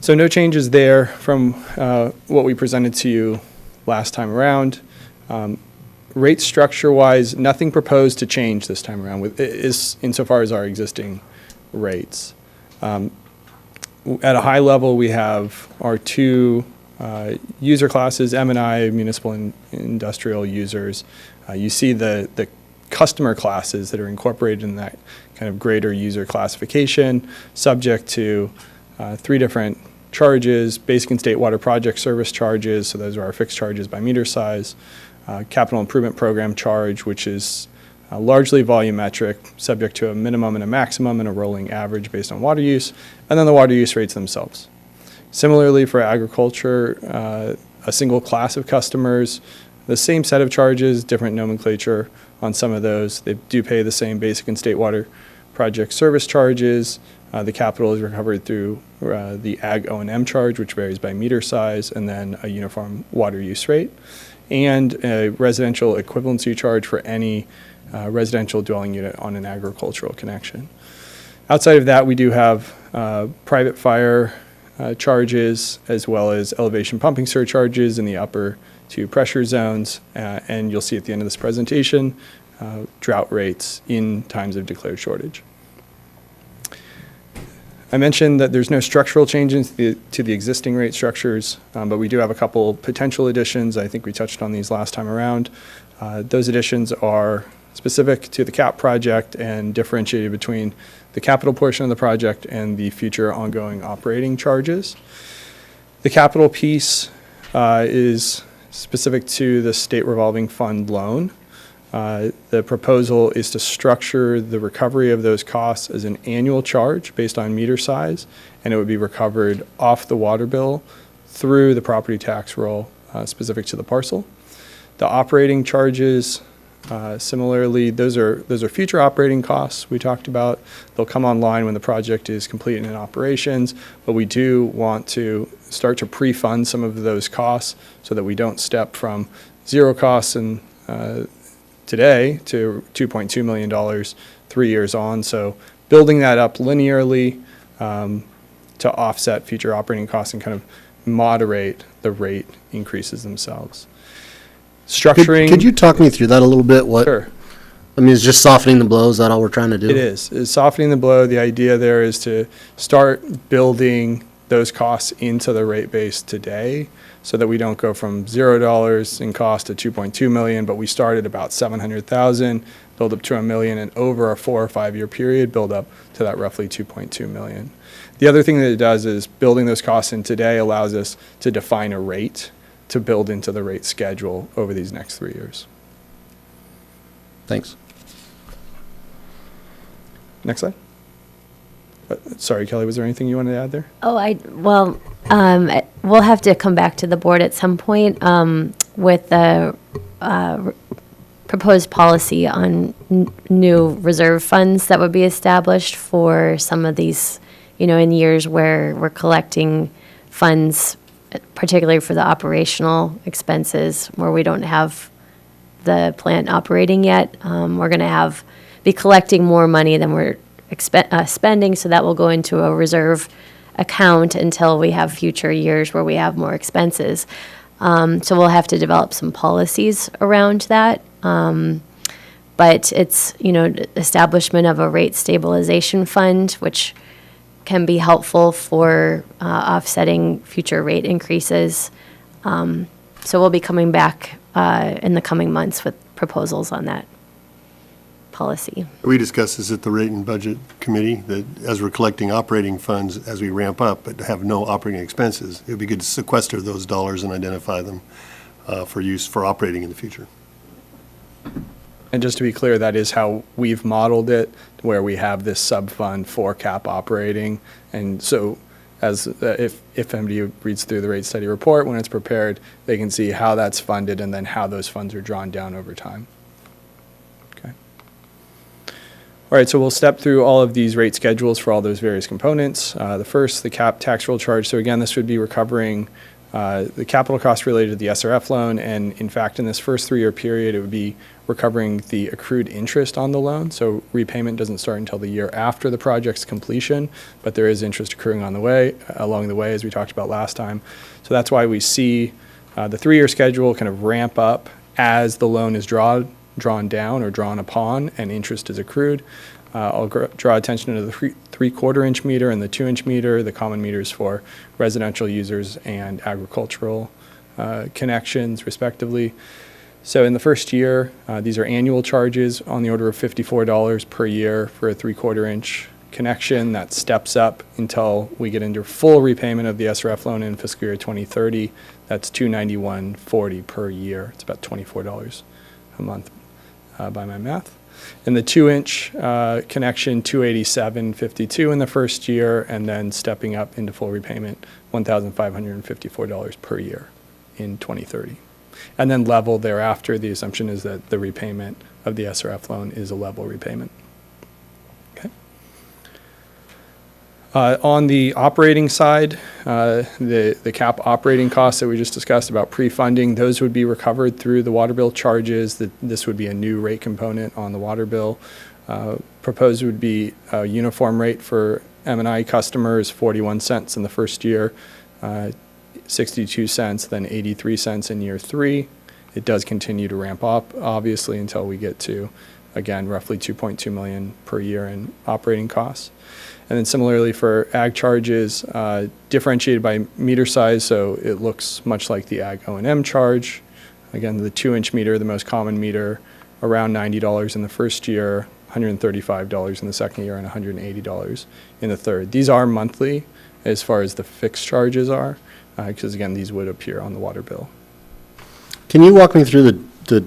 S13: So no changes there from what we presented to you last time around. Rate structure-wise, nothing proposed to change this time around is insofar as our existing rates. At a high level, we have our two user classes, M&I, municipal and industrial users. You see the customer classes that are incorporated in that kind of greater user classification, subject to 3 different charges: basic and state water project service charges, so those are our fixed charges by meter size; capital improvement program charge, which is largely volumetric, subject to a minimum and a maximum and a rolling average based on water use; and then the water use rates themselves. Similarly, for agriculture, a single class of customers, the same set of charges, different nomenclature on some of those. They do pay the same basic and state water project service charges. The capital is recovered through the ag O&M charge, which varies by meter size, and then a uniform water use rate, and a residential equivalency charge for any residential dwelling unit on an agricultural connection. Outside of that, we do have private fire charges, as well as elevation pumping surcharges in the upper 2 pressure zones, and you'll see at the end of this presentation, drought rates in times of declared shortage. I mentioned that there's no structural changes to the existing rate structures, but we do have a couple potential additions. I think we touched on these last time around. Those additions are specific to the CAP project and differentiated between the capital portion of the project and the future ongoing operating charges. The capital piece is specific to the state revolving fund loan. The proposal is to structure the recovery of those costs as an annual charge based on meter size, and it would be recovered off the water bill through the property tax roll specific to the parcel. The operating charges, similarly, those are future operating costs we talked about. They'll come online when the project is complete and in operations, but we do want to start to pre-fund some of those costs so that we don't step from zero costs and today to $2.2 million 3 years on. So building that up linearly to offset future operating costs and kind of moderate the rate increases themselves. Structuring.
S10: Could you talk me through that a little bit?
S13: Sure.
S10: I mean, it's just softening the blow. Is that all we're trying to do?
S13: It is. It's softening the blow. The idea there is to start building those costs into the rate base today, so that we don't go from $0 in cost to 2.2 million, but we start at about 700,000, build up to $1 million, and over a 4 or 5 year period, build up to that roughly 2.2 million. The other thing that it does is building those costs in today allows us to define a rate to build into the rate schedule over these next 3 years.
S10: Thanks.
S13: Next slide. Sorry, Kelly, was there anything you wanted to add there?
S8: We'll have to come back to the board at some point with the proposed policy on new reserve funds that would be established for some of these, in years where we're collecting funds, particularly for the operational expenses where we don't have the plant operating yet. We're going to be collecting more money than we're spending, so that will go into a reserve account until we have future years where we have more expenses. So we'll have to develop some policies around that. But it's, establishment of a rate stabilization fund, which can be helpful for offsetting future rate increases. So we'll be coming back in the coming months with proposals on that policy.
S7: We discussed this at the Rate and Budget Committee, that as we're collecting operating funds as we ramp up, but have no operating expenses, it would be good to sequester those dollars and identify them for use for operating in the future.
S13: And just to be clear, that is how we've modeled it, where we have this sub-fund for CAP operating. And so as if MD reads through the rate study report, when it's prepared, they can see how that's funded and then how those funds are drawn down over time. Okay. All right, so we'll step through all of these rate schedules for all those various components. The first, the cap tax roll charge. So again, this would be recovering the capital costs related to the SRF loan, and in fact, in this first 3-year period, it would be recovering the accrued interest on the loan. So repayment doesn't start until the year after the project's completion, but there is interest accruing along the way, as we talked about last time. So that's why we see the 3-year schedule kind of ramp up as the loan is drawn down or drawn upon and interest is accrued. I'll draw attention to the 3/4-inch meter and the 2-inch meter, the common meters for residential users and agricultural connections, respectively. So in the first year, these are annual charges on the order of $54 per year for a 3/4-inch connection. That steps up until we get into full repayment of the SRF loan in fiscal year 2030. That's $291.40 per year. It's about $24 a month by my math. In the 2-inch connection, $287.52 in the first year, and then stepping up into full repayment, $1,554 per year in 2030. And then level thereafter. The assumption is that the repayment of the SRF loan is a level repayment. Okay. On the operating side, the cap operating costs that we just discussed about pre-funding, those would be recovered through the water bill charges. This would be a new rate component on the water bill. Proposed would be a uniform rate for M&I customers, 41 cents in the first year, 62 cents, then 83 cents in year 3. It does continue to ramp up, obviously, until we get to, again, roughly $2.2 million per year in operating costs. And then similarly for ag charges, differentiated by meter size, so it looks much like the ag O&M charge. Again, the 2-inch meter, the most common meter, around $90 in the first year, $135 in the second year, and $180 in the third. These are monthly as far as the fixed charges are, because again, these would appear on the water bill.
S10: Can you walk me through the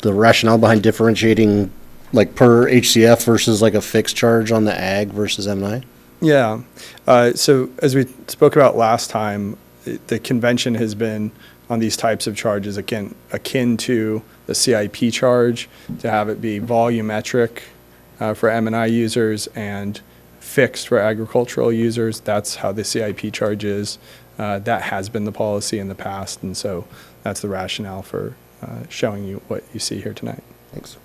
S10: rationale behind differentiating like per HCF versus like a fixed charge on the ag versus M&I?
S13: Yeah. So as we spoke about last time, the convention has been on these types of charges akin to the CIP charge, to have it be volumetric for M&I users and fixed for agricultural users. That's how the CIP charge is. That has been the policy in the past, and so that's the rationale for showing you what you see here tonight.
S10: Thanks.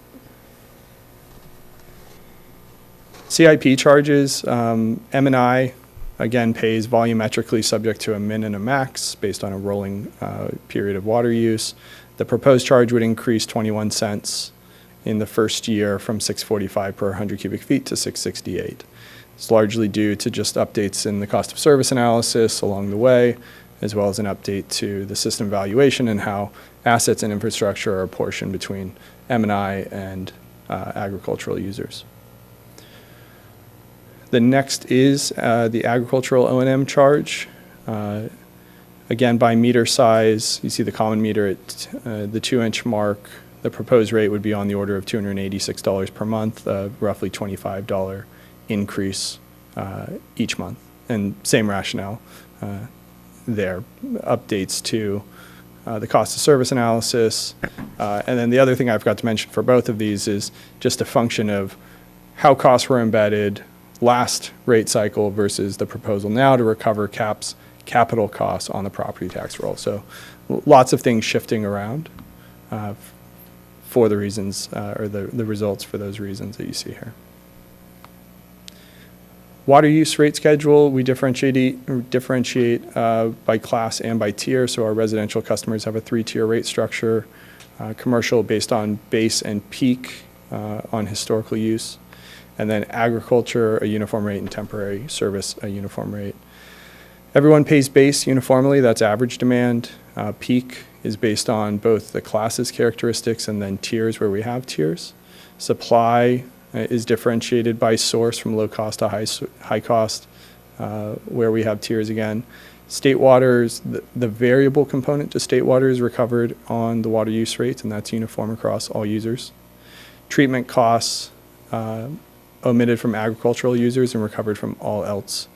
S13: CIP charges, M&I, again, pays volumetrically subject to a min and a max based on a rolling period of water use. The proposed charge would increase 21 cents in the first year from $6.45 per 100 cubic feet to $6.68. It's largely due to just updates in the cost of service analysis along the way, as well as an update to the system valuation and how assets and infrastructure are apportioned between M&I and agricultural users. The next is the agricultural O&M charge. Again, by meter size, you see the common meter at the 2-inch mark. The proposed rate would be on the order of $286 per month, roughly $25 increase each month. And same rationale there, updates to the cost of service analysis. And then the other thing I forgot to mention for both of these is just a function of how costs were embedded last rate cycle versus the proposal now to recover capital costs on the property tax roll. So lots of things shifting around for the reasons or the results for those reasons that you see here. Water use rate schedule, we differentiate by class and by tier. So our residential customers have a 3-tier rate structure, commercial based on base and peak on historical use, and then agriculture, a uniform rate, and temporary service, a uniform rate. Everyone pays base uniformly, that's average demand. Peak is based on both the classes characteristics and then tiers where we have tiers. Supply is differentiated by source from low cost to high cost, where we have tiers again. State waters, the variable component to state water is recovered on the water use rates, and that's uniform across all users. Treatment costs omitted from agricultural users and recovered from all else,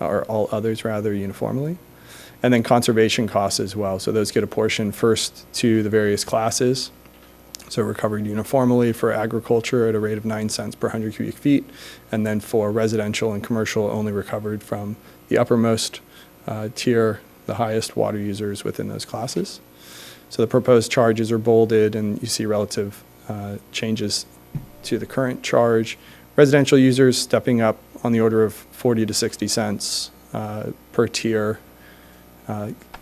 S13: or all others rather, uniformly. And then conservation costs as well. So those get apportioned first to the various classes, So recovered uniformly for agriculture at a rate of 9 cents per 100 cubic feet, and then for residential and commercial only recovered from the uppermost tier, the highest water users within those classes. So the proposed charges are bolded, and you see relative changes to the current charge. Residential users stepping up on the order of 40 to 60 cents per tier.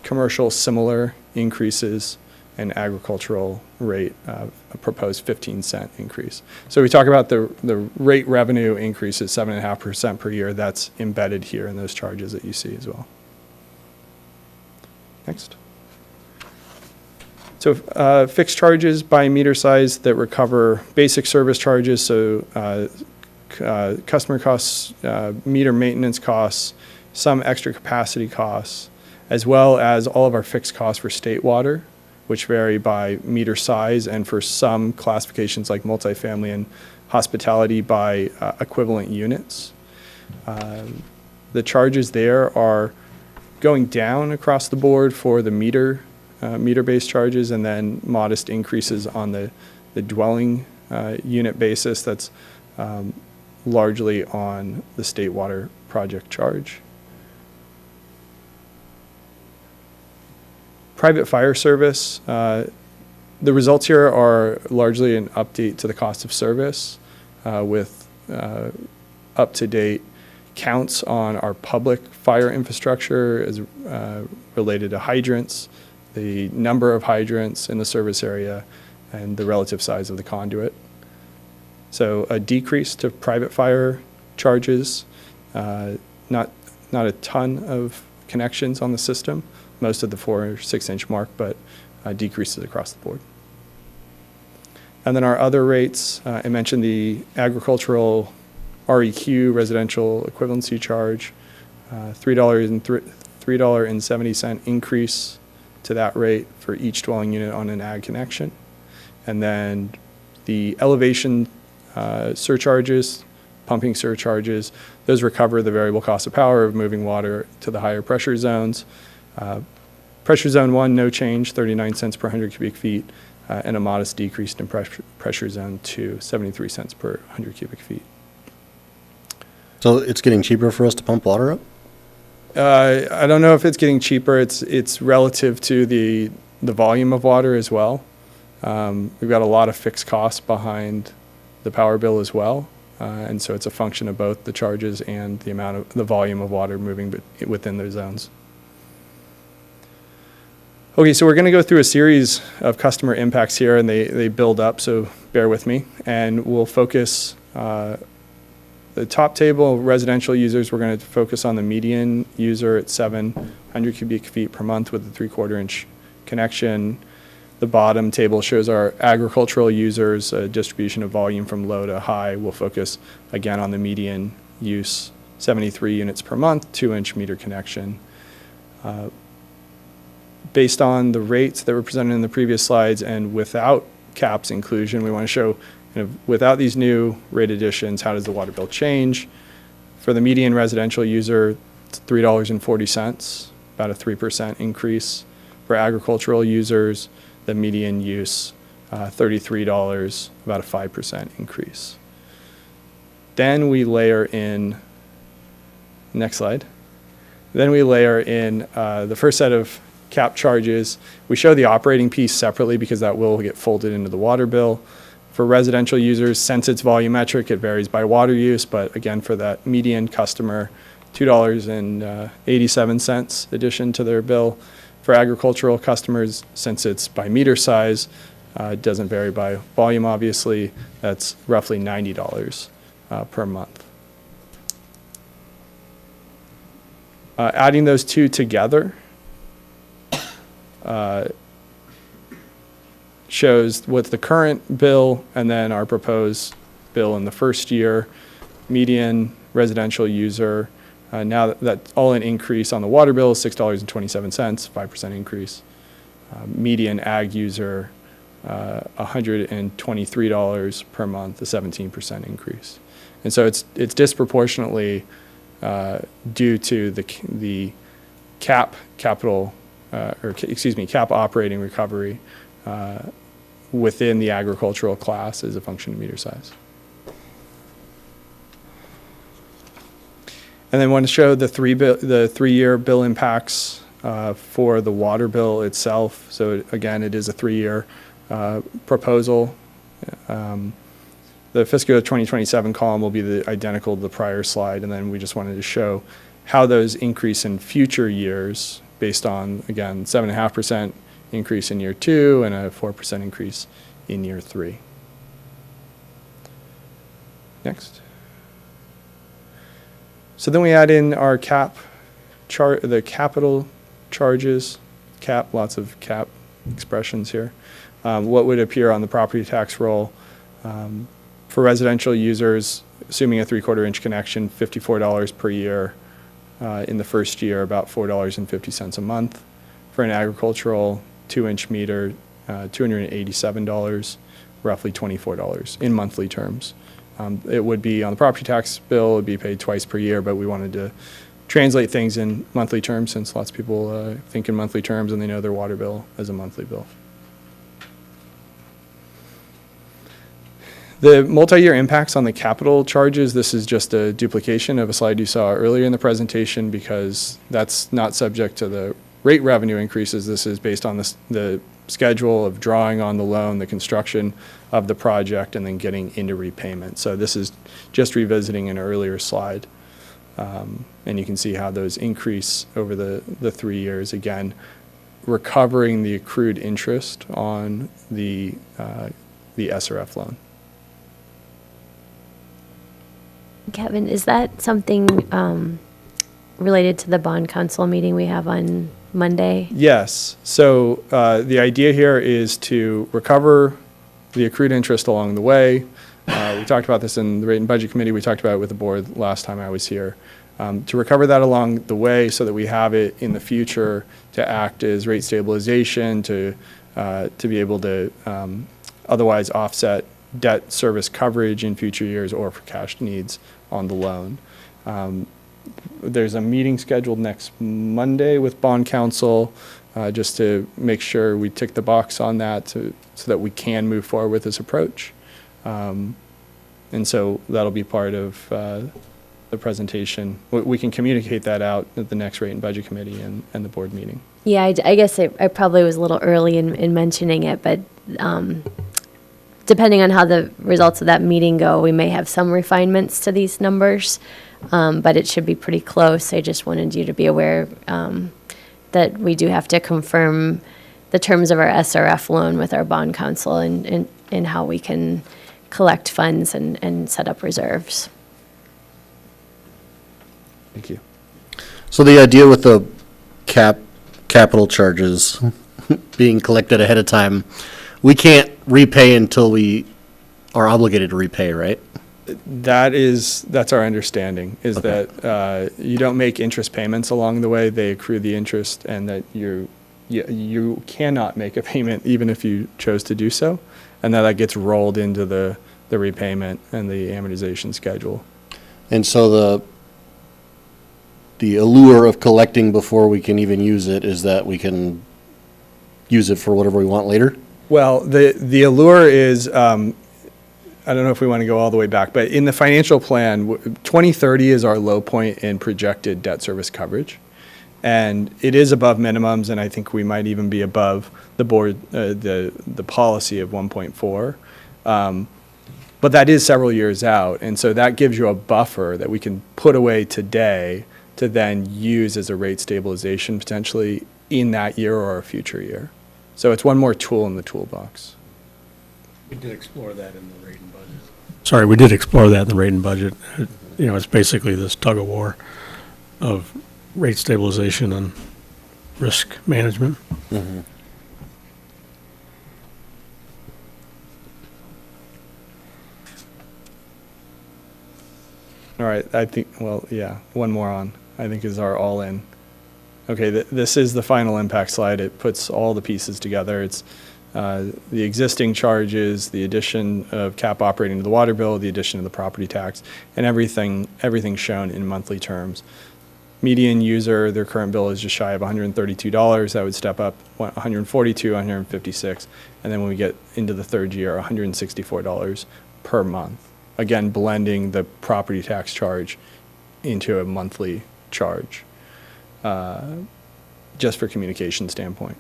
S13: Commercial, similar increases, and agricultural rate, a proposed 15-cent increase. So we talk about the rate revenue increase is 7.5% per year. That's embedded here in those charges that you see as well. Next. So fixed charges by meter size that recover basic service charges, so customer costs, meter maintenance costs, some extra capacity costs, as well as all of our fixed costs for state water, which vary by meter size, and for some classifications like multifamily and hospitality by equivalent units. The charges there are going down across the board for the meter-based charges, and then modest increases on the dwelling unit basis. That's largely on the state water project charge. Private fire service, the results here are largely an update to the cost of service with up-to-date counts on our public fire infrastructure as related to hydrants, the number of hydrants in the service area, and the relative size of the conduit. So a decrease to private fire charges, not a ton of connections on the system, most of the 4 or 6 inch mark, but decreases across the board. And then our other rates, I mentioned the agricultural REQ, residential equivalency charge, $3.70 increase to that rate for each dwelling unit on an ag connection. And then the elevation surcharges, pumping surcharges, those recover the variable cost of power of moving water to the higher pressure zones. Pressure zone 1, no change, 39 cents per 100 cubic feet, and a modest decrease in pressure zone 2, 73 cents per 100 cubic feet.
S10: So it's getting cheaper for us to pump water up?
S13: I don't know if it's getting cheaper. It's relative to the volume of water as well. We've got a lot of fixed costs behind the power bill as well, and so it's a function of both the charges and the volume of water moving within those zones. Okay, so we're going to go through a series of customer impacts here, and they build up, so bear with me. And we'll focus, the top table, residential users, we're going to focus on the median user at 700 cubic feet per month with a 3/4 inch connection. The bottom table shows our agricultural users, distribution of volume from low to high. We'll focus again on the median use, 73 units per month, 2-inch meter connection. Based on the rates that were presented in the previous slides and without caps inclusion, we want to show without these new rate additions, how does the water bill change? For the median residential user, it's $3.40, about a 3% increase. For agricultural users, the median use, $33, about a 5% increase. Then we layer in, next slide. Then we layer in the first set of cap charges. We show the operating piece separately because that will get folded into the water bill. For residential users, since it's volumetric, it varies by water use, but again, for that median customer, $2.87 addition to their bill. For agricultural customers, since it's by meter size, it doesn't vary by volume, obviously, that's roughly $90 per month. Adding those two together shows what's the current bill and then our proposed bill in the first year. Median residential user, now that's all an increase on the water bill is $6.27, 5% increase. Median ag user, $123 per month, a 17% increase. And so it's disproportionately due to the cap operating recovery within the agricultural class as a function of meter size. And then want to show the 3-year bill impacts for the water bill itself. So again, it is a 3-year proposal. The fiscal year 2027 column will be identical to the prior slide, and then we just wanted to show how those increase in future years based on, again, 7.5% increase in year 2 and a 4% increase in year 3. Next. So then we add in our the capital charges, lots of cap expressions here. What would appear on the property tax roll for residential users, assuming a 3/4-inch connection, $54 per year in the first year, about $4.50 a month. For an agricultural 2-inch meter, $287, roughly $24 in monthly terms. It would be on the property tax bill, it would be paid twice per year, but we wanted to translate things in monthly terms since lots of people think in monthly terms and they know their water bill as a monthly bill. The multi-year impacts on the capital charges, this is just a duplication of a slide you saw earlier in the presentation because that's not subject to the rate revenue increases. This is based on the schedule of drawing on the loan, the construction of the project, and then getting into repayment. So this is just revisiting an earlier slide. And you can see how those increase over the 3 years. Again, recovering the accrued interest on the SRF loan.
S8: Kevin, is that something related to the bond council meeting we have on Monday?
S13: Yes. So the idea here is to recover the accrued interest along the way. We talked about this in the Rate and Budget Committee. We talked about it with the board last time I was here. To recover that along the way so that we have it in the future to act as rate stabilization, to be able to otherwise offset debt service coverage in future years or for cash needs on the loan. There's a meeting scheduled next Monday with bond counsel just to make sure we tick the box on that so that we can move forward with this approach. And so that'll be part of the presentation. We can communicate that out at the next Rate and Budget Committee and the board meeting.
S8: Yeah, I guess I probably was a little early in mentioning it, but depending on how the results of that meeting go, we may have some refinements to these numbers, but it should be pretty close. I just wanted you to be aware that we do have to confirm the terms of our SRF loan with our bond counsel and how we can collect funds and set up reserves.
S13: Thank you.
S10: So the idea with the capital charges being collected ahead of time, we can't repay until we are obligated to repay, right?
S13: That's our understanding, is
S10: Okay.
S13: that you don't make interest payments along the way, they accrue the interest, and that you cannot make a payment even if you chose to do so, and that gets rolled into the repayment and the amortization schedule.
S10: And so the allure of collecting before we can even use it is that we can use it for whatever we want later?
S13: Well, the allure is, I don't know if we want to go all the way back, but in the financial plan, 2030 is our low point in projected debt service coverage. And it is above minimums, and I think we might even be above the board, the policy of 1.4. But that is several years out, and so that gives you a buffer that we can put away today to then use as a rate stabilization potentially in that year or a future year. So it's one more tool in the toolbox.
S1: We did explore that in the rate and budget. Sorry, we did explore that in the rate and budget. It's basically this tug of war of rate stabilization and risk management.
S10: Mm-hmm.
S13: All right, I think, one more on, I think is our all-in. Okay, this is the final impact slide. It puts all the pieces together. It's the existing charges, the addition of cap operating to the water bill, the addition of the property tax, and everything shown in monthly terms. median user, their current bill is just shy of $132. That would step up $142, $156, and then when we get into the third year, $164 per month. Again, blending the property tax charge into a monthly charge, just for communication standpoint.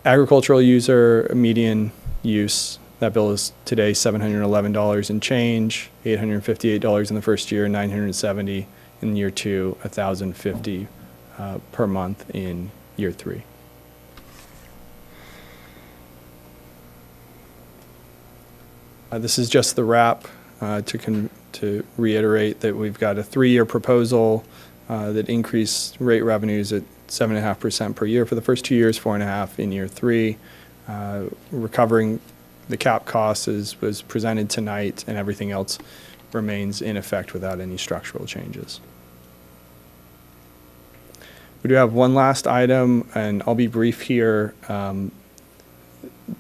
S13: Agricultural user median use, that bill is today $711 and change, $858 in the first year, $970 in year 2, $1,050 per month in year 3. This is just the wrap to reiterate that we've got a 3-year proposal that increased rate revenues at 7.5% per year for the first 2 years, 4.5% in year 3. Recovering the cap costs was presented tonight, and everything else remains in effect without any structural changes. We do have one last item, and I'll be brief here.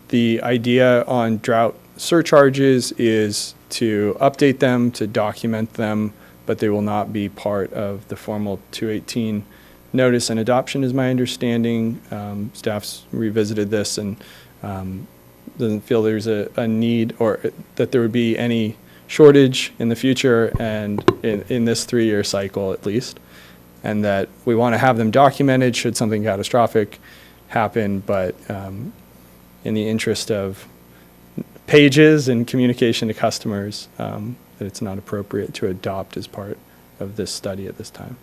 S13: The idea on drought surcharges is to update them, to document them, but they will not be part of the formal 218 notice and adoption, is my understanding. Staff's revisited this and doesn't feel there's a need or that there would be any shortage in the future and in this 3-year cycle at least, and that we want to have them documented should something catastrophic happen, but in the interest of pages and communication to customers, that it's not appropriate to adopt as part of this study at this time.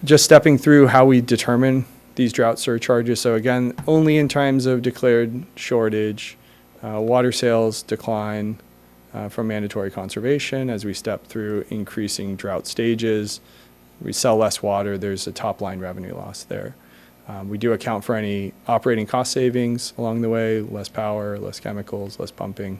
S13: Just stepping through how we determine these drought surcharges. So again, only in times of declared shortage, water sales decline from mandatory conservation as we step through increasing drought stages. We sell less water, there's a top line revenue loss there. We do account for any operating cost savings along the way, less power, less chemicals, less pumping.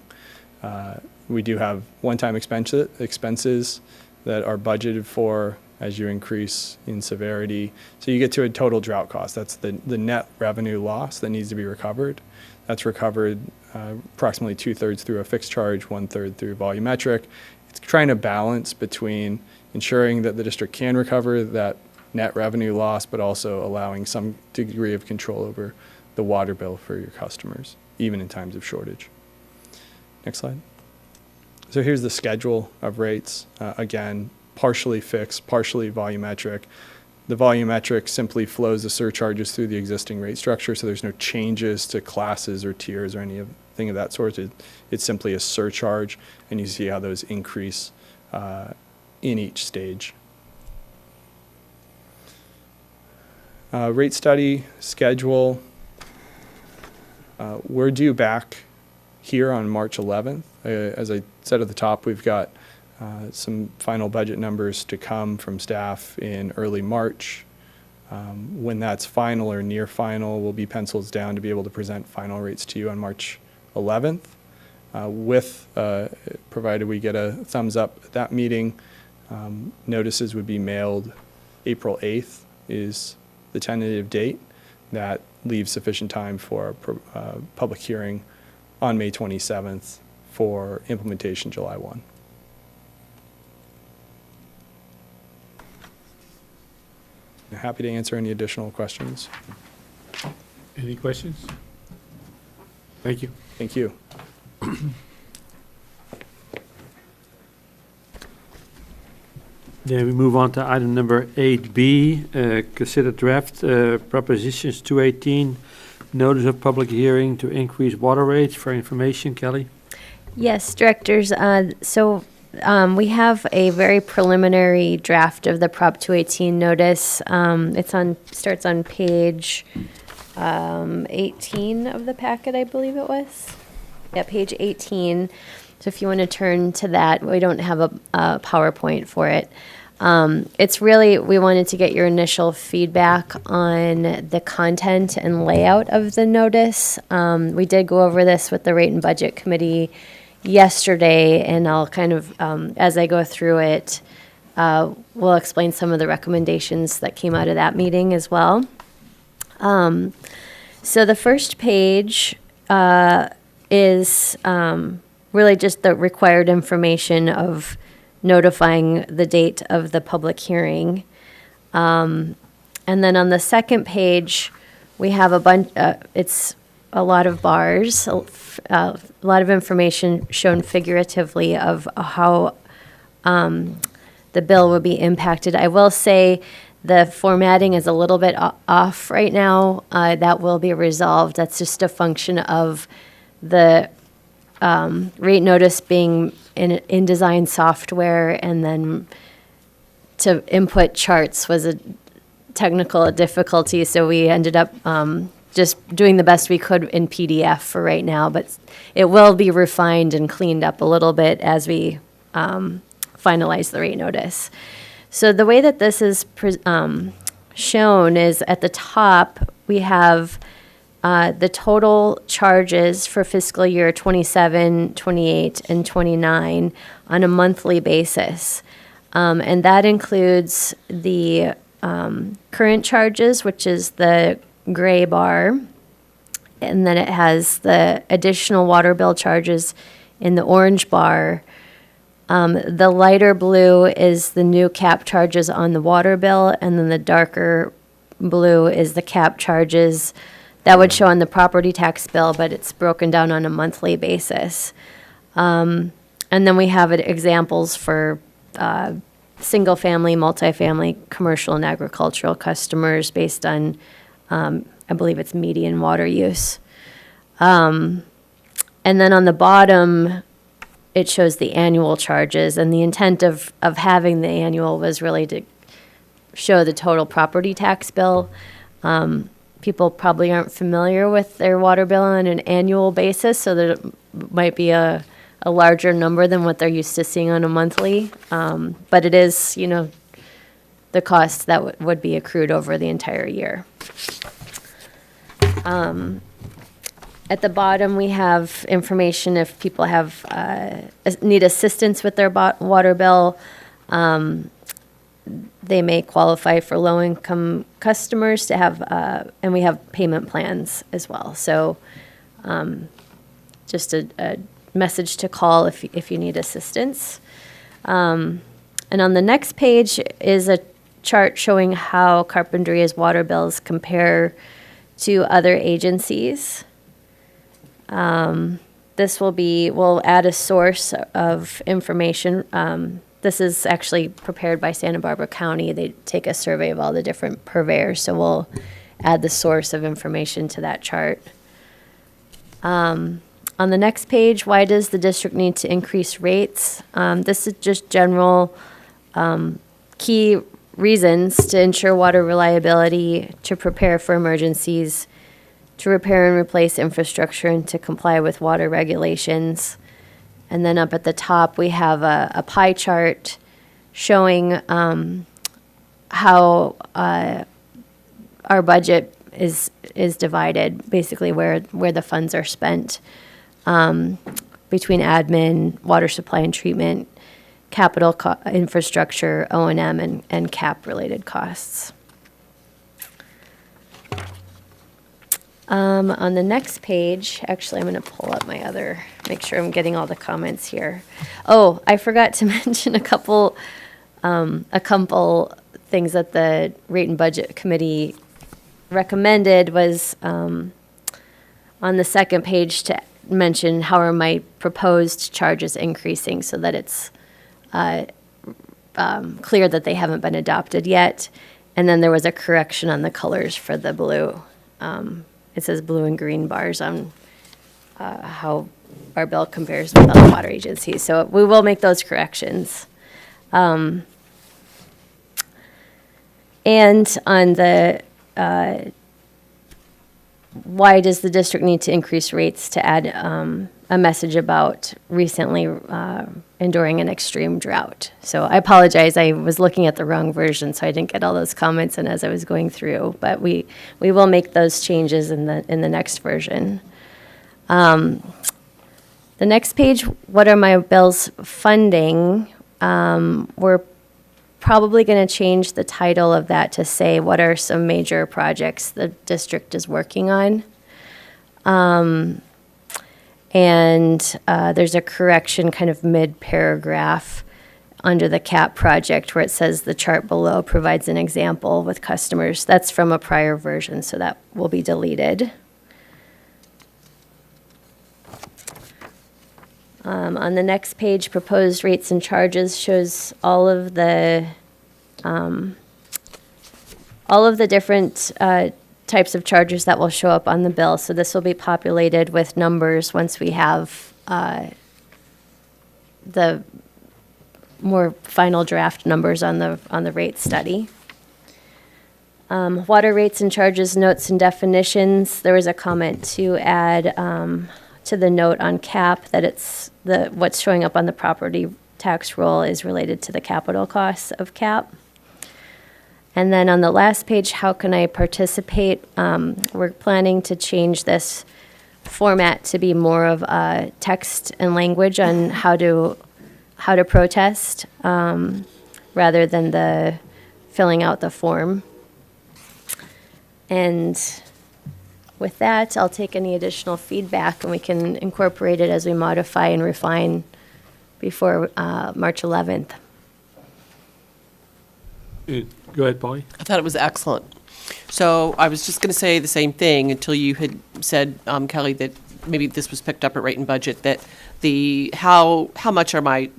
S13: We do have one-time expenses that are budgeted for as you increase in severity. So you get to a total drought cost. That's the net revenue loss that needs to be recovered. That's recovered approximately 2/3 through a fixed charge, 1/3 through volumetric. It's trying to balance between ensuring that the district can recover that net revenue loss, but also allowing some degree of control over the water bill for your customers, even in times of shortage. Next slide. So here's the schedule of rates. Again, partially fixed, partially volumetric. The volumetric simply flows the surcharges through the existing rate structure, so there's no changes to classes or tiers or anything of that sort. It's simply a surcharge, and you see how those increase in each stage. Rate study schedule. We're due back here on March 11th. As I said at the top, we've got some final budget numbers to come from staff in early March. When that's final or near final, we'll be pencils down to be able to present final rates to you on March 11th. Provided we get a thumbs up at that meeting, notices would be mailed April 8th is the tentative date. That leaves sufficient time for a public hearing on May 27th for implementation July 1. Happy to answer any additional questions.
S2: Any questions? Thank you.
S13: Thank you.
S2: Then we move on to item number 8B, consider draft propositions 218, notice of public hearing to increase water rates. For information, Kelly?
S8: Yes, directors. We have a very preliminary draft of the Prop 218 notice. Starts on page 18 of the packet, I believe it was. Yeah, page 18. So if you want to turn to that, we don't have a PowerPoint for it. It's really, we wanted to get your initial feedback on the content and layout of the notice. We did go over this with the Rate and Budget Committee yesterday, and I'll kind of, as I go through it, we'll explain some of the recommendations that came out of that meeting as well. So the first page is really just the required information of notifying the date of the public hearing. And then on the second page, we have a bunch, it's a lot of bars, a lot of information shown figuratively of how the bill will be impacted. I will say the formatting is a little bit off right now. That will be resolved. That's just a function of the rate notice being in InDesign software, and then to input charts was a technical difficulty, so we ended up just doing the best we could in PDF for right now, but it will be refined and cleaned up a little bit as we finalize the rate notice. So the way that this is shown is at the top, we have the total charges for fiscal year 27, 28, and 29 on a monthly basis. And that includes the current charges, which is the gray bar, and then it has the additional water bill charges in the orange bar. The lighter blue is the new cap charges on the water bill, and then the darker blue is the cap charges that would show on the property tax bill, but it's broken down on a monthly basis. And then we have examples for single-family, multifamily, commercial, and agricultural customers based on, I believe it's median water use. And then on the bottom, it shows the annual charges, and the intent of having the annual was really to show the total property tax bill. People probably aren't familiar with their water bill on an annual basis, so there might be a larger number than what they're used to seeing on a monthly. But it is, the cost that would be accrued over the entire year. At the bottom, we have information if people have need assistance with their water bill. They may qualify for low-income customers to have, and we have payment plans as well. So just a message to call if you need assistance. And on the next page is a chart showing how Carpinteria's water bills compare to other agencies. We'll add a source of information. This is actually prepared by Santa Barbara County. They take a survey of all the different purveyors, so we'll add the source of information to that chart. On the next page, why does the district need to increase rates? This is just general key reasons to ensure water reliability, to prepare for emergencies, to repair and replace infrastructure, and to comply with water regulations. And then up at the top, we have a pie chart showing how our budget is divided, basically where the funds are spent between admin, water supply and treatment, capital infrastructure, O&M, and cap-related costs. On the next page, actually, I'm going to pull up make sure I'm getting all the comments here. Oh, I forgot to mention a couple things that the Rate and Budget Committee recommended was on the second page to mention how are my proposed charges increasing so that it's clear that they haven't been adopted yet. And then there was a correction on the colors for the blue. It says blue and green bars on how our bill compares with other water agencies. So we will make those corrections. And on the why does the district need to increase rates, to add a message about recently enduring an extreme drought. So I apologize, I was looking at the wrong version, so I didn't get all those comments in as I was going through. But we will make those changes in the next version. The next page, what are my bills funding? We're probably going to change the title of that to say what are some major projects the district is working on. And there's a correction kind of mid-paragraph under the CAP project where it says the chart below provides an example with customers. That's from a prior version, so that will be deleted. On the next page, proposed rates and charges shows all of the different types of charges that will show up on the bill. So this will be populated with numbers once we have the more final draft numbers on the rate study. Water rates and charges, notes and definitions. There was a comment to add to the note on CAP that what's showing up on the property tax roll is related to the capital costs of CAP. And then on the last page, how can I participate? We're planning to change this format to be more of a text and language on how to protest rather than the filling out the form. And with that, I'll take any additional feedback and we can incorporate it as we modify and refine before March 11th.
S2: Go ahead, Polly.
S5: I thought it was excellent. So I was just going to say the same thing until you had said, Kelly, that maybe this was picked up at Rate and Budget, that how much are my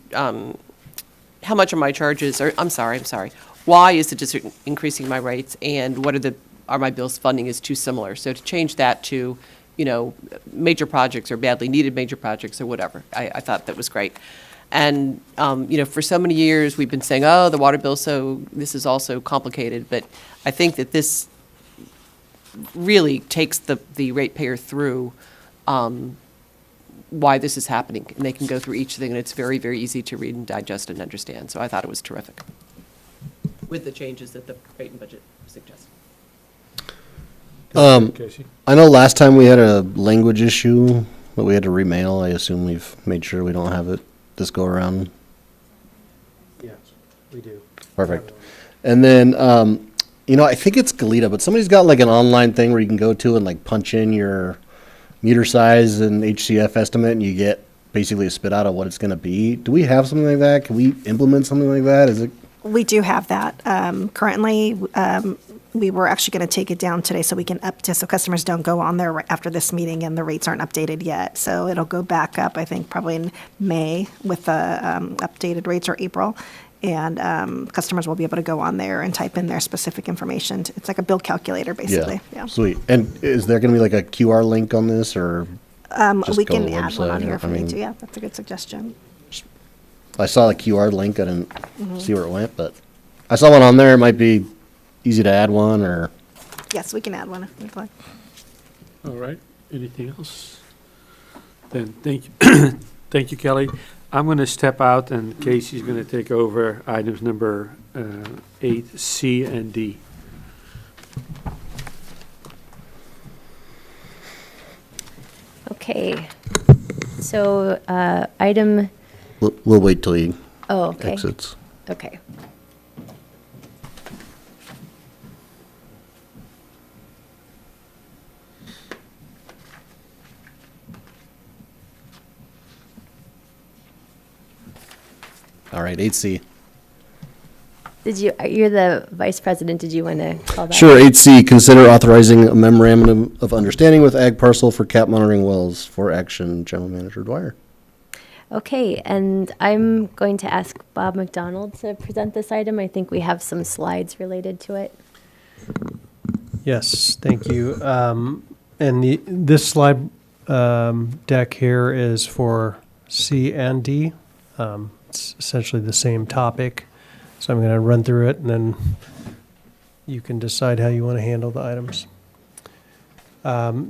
S5: charges, or I'm sorry, why is the district increasing my rates, and what are my bills funding is too similar? So to change that to, major projects or badly needed major projects or whatever, I thought that was great. And, for so many years, we've been saying, oh, the water bill, so this is also complicated. But I think that this really takes the ratepayer through why this is happening. And they can go through each thing, and it's very, very easy to read and digest and understand. So I thought it was terrific with the changes that the Rate and Budget suggests.
S2: Casey.
S10: I know last time we had a language issue that we had to remail. I assume we've made sure we don't have it this go around.
S4: Yes, we do.
S10: Perfect. And then, I think it's Galita, but somebody's got like an online thing where you can go to and like punch in your meter size and HCF estimate, and you get basically a spit out of what it's going to be. Do we have something like that? Can we implement something like that? Is it?
S12: We do have that. Currently, we were actually going to take it down today so we can so customers don't go on there right after this meeting and the rates aren't updated yet. So it'll go back up, I think, probably in May with the updated rates, or April. And customers will be able to go on there and type in their specific information. It's like a bill calculator, basically. Yeah.
S10: Sweet. And is there going to be like a QR link on this, or? Just
S12: We
S10: go to
S12: can
S10: the
S12: add one on
S10: website,
S12: here
S10: or-
S12: for
S10: I
S12: you
S10: mean-
S12: too. Yeah, that's a good suggestion.
S10: I saw the QR link. I didn't see where it went, but I saw one on there. It might be easy to add one, or.
S12: Yes, we can add one if you'd like.
S2: All right. Anything else? Then thank you, thank you, Kelly. I'm going to step out, and Casey's going to take over items number 8, C, and D.
S8: Okay. So item,
S10: We'll wait till he
S8: oh, okay.
S10: exits.
S8: Okay.
S10: All right, 8C.
S8: You're the vice president, did you want to call that?
S10: Sure, 8C, consider authorizing a memorandum of understanding with Ag Parcel for cap monitoring wells for action, General Manager Dwyer.
S8: Okay, and I'm going to ask Bob McDonald to present this item. I think we have some slides related to it.
S4: Yes, thank you. And this slide deck here is for C and D. It's essentially the same topic. So I'm going to run through it, and then you can decide how you want to handle the items.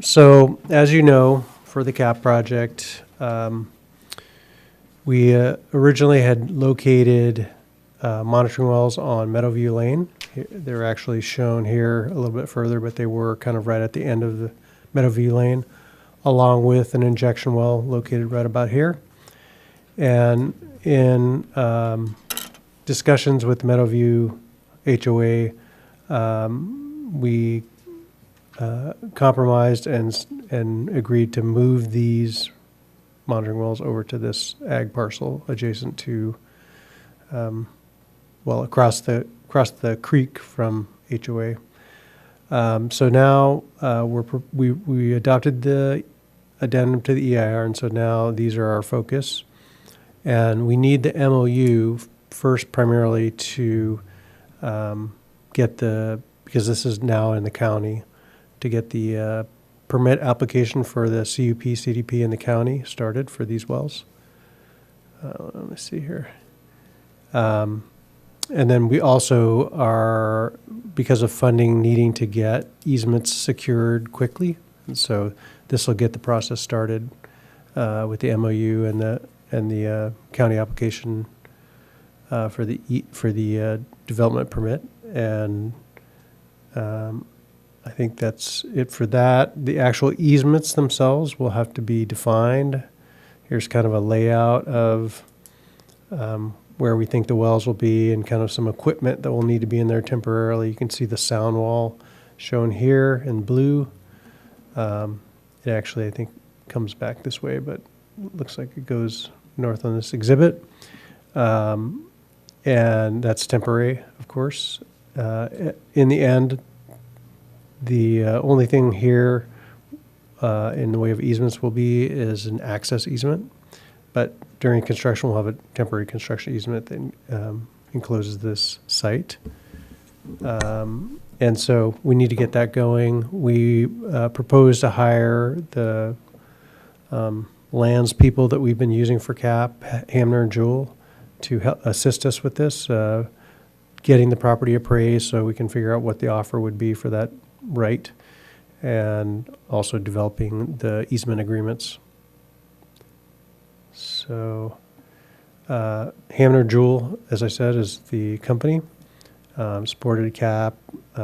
S4: So as you know, for the CAP project, we originally had located monitoring wells on Meadowview Lane. They're actually shown here a little bit further, but they were kind of right at the end of the Meadowview Lane, along with an injection well located right about here. And in discussions with Meadowview HOA, we compromised and agreed to move these monitoring wells over to this ag parcel adjacent to, across the creek from HOA. So now we adopted the addendum to the EIR, and so now these are our focus. And we need the MOU first primarily to get because this is now in the county, to get the permit application for the CUP, CDP in the county started for these wells. Let me see here. And then we also are, because of funding, needing to get easements secured quickly. And so this will get the process started with the MOU and the county application for the development permit. And I think that's it for that. The actual easements themselves will have to be defined. Here's kind of a layout of where we think the wells will be and kind of some equipment that will need to be in there temporarily. You can see the sound wall shown here in blue. It actually, I think, comes back this way, but looks like it goes north on this exhibit. And that's temporary, of course. In the end, the only thing here in the way of easements will be is an access easement. But during construction, we'll have a temporary construction easement that encloses this site. And so we need to get that going. We propose to hire the lands people that we've been using for CAP, Hamner and Jewell, to help assist us with this, getting the property appraised so we can figure out what the offer would be for that right, and also developing the easement agreements. So Hamner Jewell, as I said, is the company. Supported CAP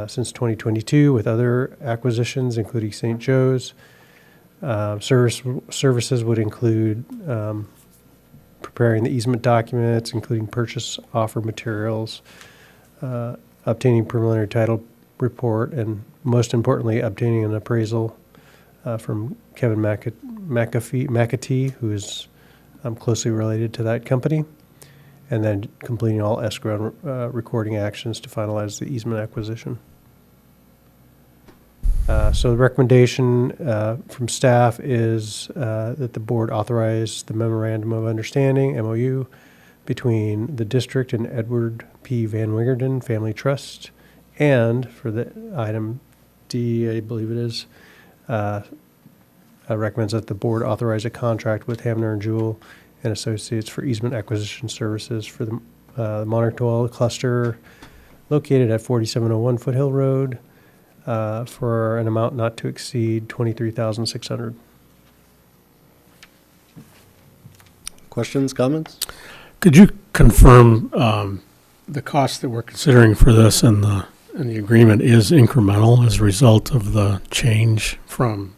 S4: since 2022 with other acquisitions, including St. Joe's. Services would include preparing the easement documents, including purchase offer materials, obtaining preliminary title report, and most importantly, obtaining an appraisal from Kevin McAtee, who is closely related to that company, and then completing all escrow recording actions to finalize the easement acquisition. So the recommendation from staff is that the board authorize the memorandum of understanding, MOU, between the district and Edward P. Van Wingerden Family Trust, and for the item D, I believe it is, recommends that the board authorize a contract with Hamner and Jewell and Associates for easement acquisition services for the Monarch cluster located at 4701 Foothill Road for an amount not to exceed $23,600.
S10: Questions, comments?
S1: Could you confirm the cost that we're considering for this and the agreement is incremental as a result of the change from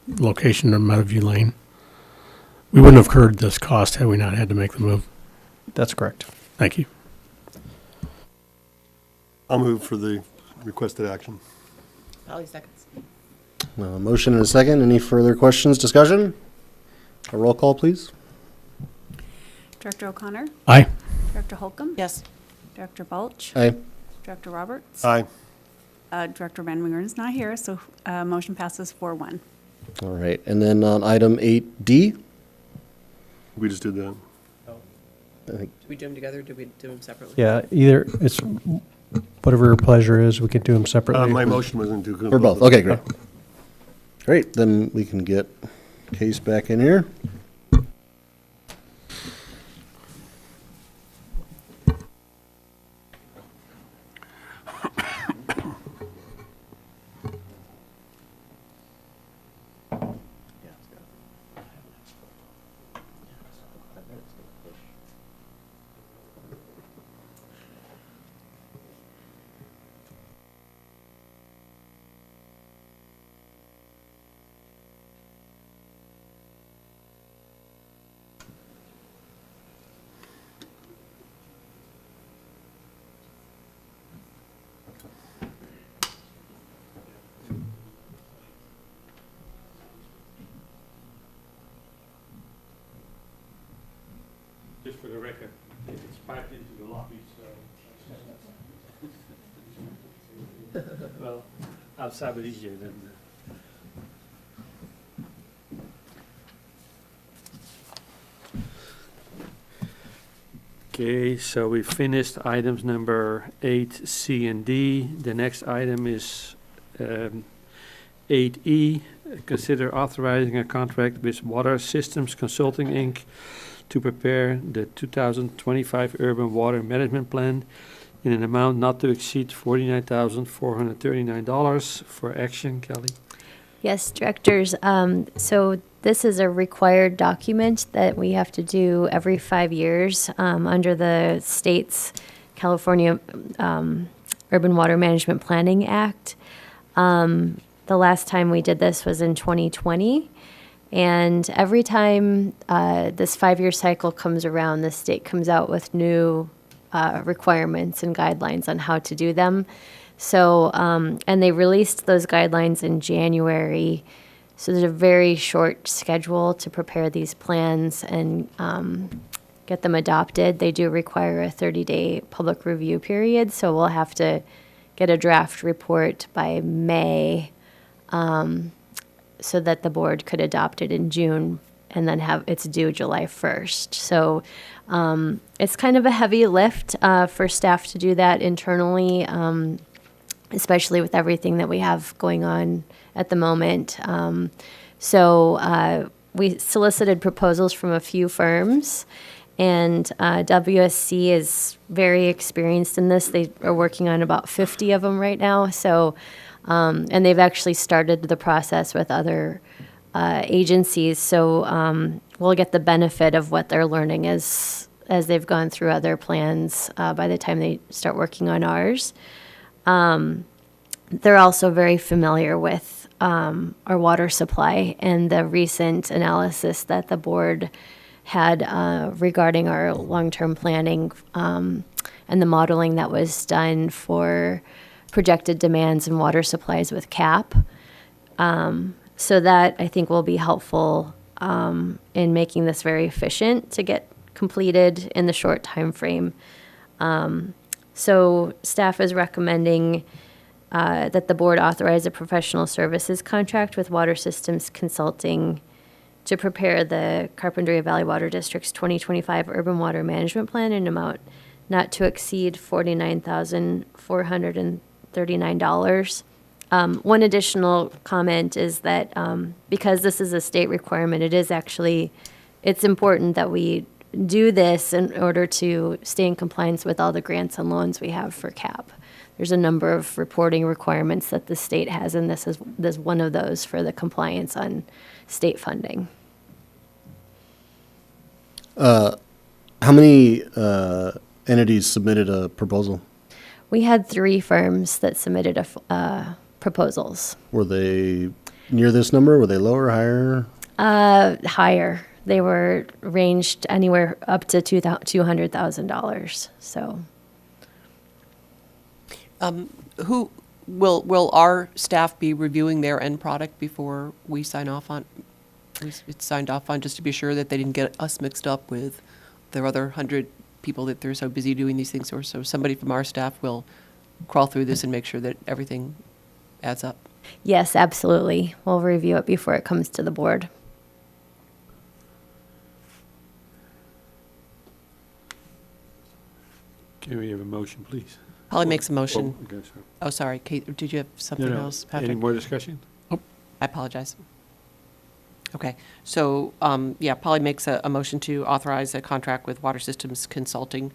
S1: location to Meadowview Lane? We wouldn't have incurred this cost had we not had to make the move.
S4: That's correct.
S1: Thank you.
S7: I'll move for the requested action.
S5: Polly seconds.
S10: Motion and a second. Any further questions, discussion? A roll call, please.
S3: Director O'Connor?
S1: Aye.
S3: Director Holcomb?
S5: Yes.
S3: Director Balch?
S10: Aye.
S3: Director Roberts?
S7: Aye.
S3: Director Van Wingeren is not here, so motion passes 4-1.
S10: All right. And then on item 8D,
S7: We just did that.
S10: I think
S5: Did we do them together or did we do them separately?
S4: Yeah, either, it's whatever your pleasure is, we could do them separately.
S7: My motion wasn't to.
S10: for both. Okay, great. Great. Then we can get Case back in here.
S2: record, it's piped into the lobby, so. Well, outside is easier than. Okay, so we finished items number 8, C, and D. The next item is 8E. Consider authorizing a contract with Water Systems Consulting, Inc. to prepare the 2025 Urban Water Management Plan in an amount not to exceed $49,439 for action. Kelly?
S8: Yes, directors. So this is a required document that we have to do every 5 years under the state's California Urban Water Management Planning Act. The last time we did this was in 2020. And every time this 5-year cycle comes around, the state comes out with new requirements and guidelines on how to do them. So, and they released those guidelines in January. So there's a very short schedule to prepare these plans and get them adopted. They do require a 30-day public review period, so we'll have to get a draft report by May so that the board could adopt it in June and then have it's due July 1st. So it's kind of a heavy lift for staff to do that internally, especially with everything that we have going on at the moment. So we solicited proposals from a few firms, and WSC is very experienced in this. They are working on about 50 of them right now. So, and they've actually started the process with other agencies. So we'll get the benefit of what they're learning as they've gone through other plans by the time they start working on ours. They're also very familiar with our water supply and the recent analysis that the board had regarding our long-term planning and the modeling that was done for projected demands and water supplies with CAP. So that, I think, will be helpful in making this very efficient to get completed in the short time frame. So staff is recommending that the board authorize a professional services contract with Water Systems Consulting to prepare the Carpinteria Valley Water District's 2025 Urban Water Management Plan in an amount not to exceed $49,439. One additional comment is that because this is a state requirement, it's important that we do this in order to stay in compliance with all the grants and loans we have for CAP. There's a number of reporting requirements that the state has, and this is one of those for the compliance on state funding.
S10: How many entities submitted a proposal?
S8: We had 3 firms that submitted proposals.
S10: Were they near this number? Were they lower, higher?
S8: Higher. They were ranged anywhere up to $200,000. So.
S5: Who will our staff be reviewing their end product before we sign off on? It's signed off on, just to be sure that they didn't get us mixed up with their other 100 people that they're so busy doing these things. Or so somebody from our staff will crawl through this and make sure that everything adds up.
S8: Yes, absolutely. We'll review it before it comes to the board.
S2: Can we have a motion, please?
S5: Polly makes a motion.
S2: Oh, okay, sorry.
S5: Oh, sorry, Kate, did you have something
S2: No, no.
S5: else,
S2: Any
S5: Patrick?
S2: more discussion?
S5: I apologize. Okay, so, Polly makes a motion to authorize a contract with Water Systems Consulting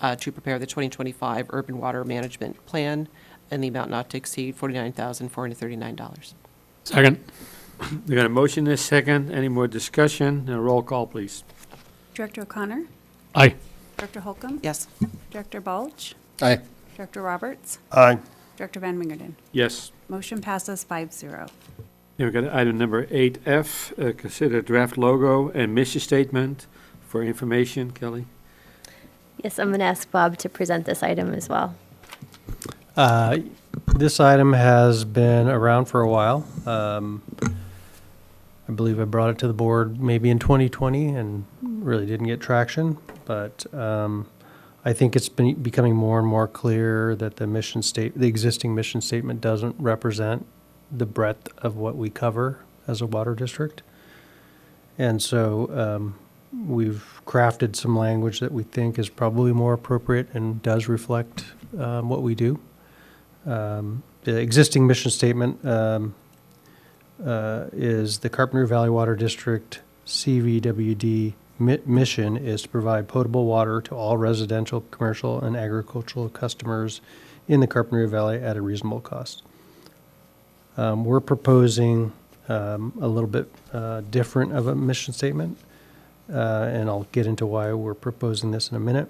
S5: to prepare the 2025 Urban Water Management Plan in the amount not to exceed $49,439.
S1: Second.
S2: We got a motion and a second. Any more discussion? A roll call, please.
S3: Director O'Connor?
S1: Aye.
S3: Director Holcomb?
S5: Yes.
S3: Director Balch?
S10: Aye.
S3: Director Roberts?
S7: Aye.
S3: Director Van Wingerden?
S2: Yes.
S3: Motion passes 5-0.
S2: Then we got item number 8F, consider draft logo and mission statement for information. Kelly?
S8: Yes, I'm going to ask Bob to present this item as well.
S4: This item has been around for a while. I believe I brought it to the board maybe in 2020 and really didn't get traction. but I think it's been becoming more and more clear that the existing mission statement doesn't represent the breadth of what we cover as a water district. And so we've crafted some language that we think is probably more appropriate and does reflect what we do. The existing mission statement is the Carpinteria Valley Water District CVWD mission is to provide potable water to all residential, commercial, and agricultural customers in the Carpinteria Valley at a reasonable cost. We're proposing a little bit different of a mission statement, and I'll get into why we're proposing this in a minute.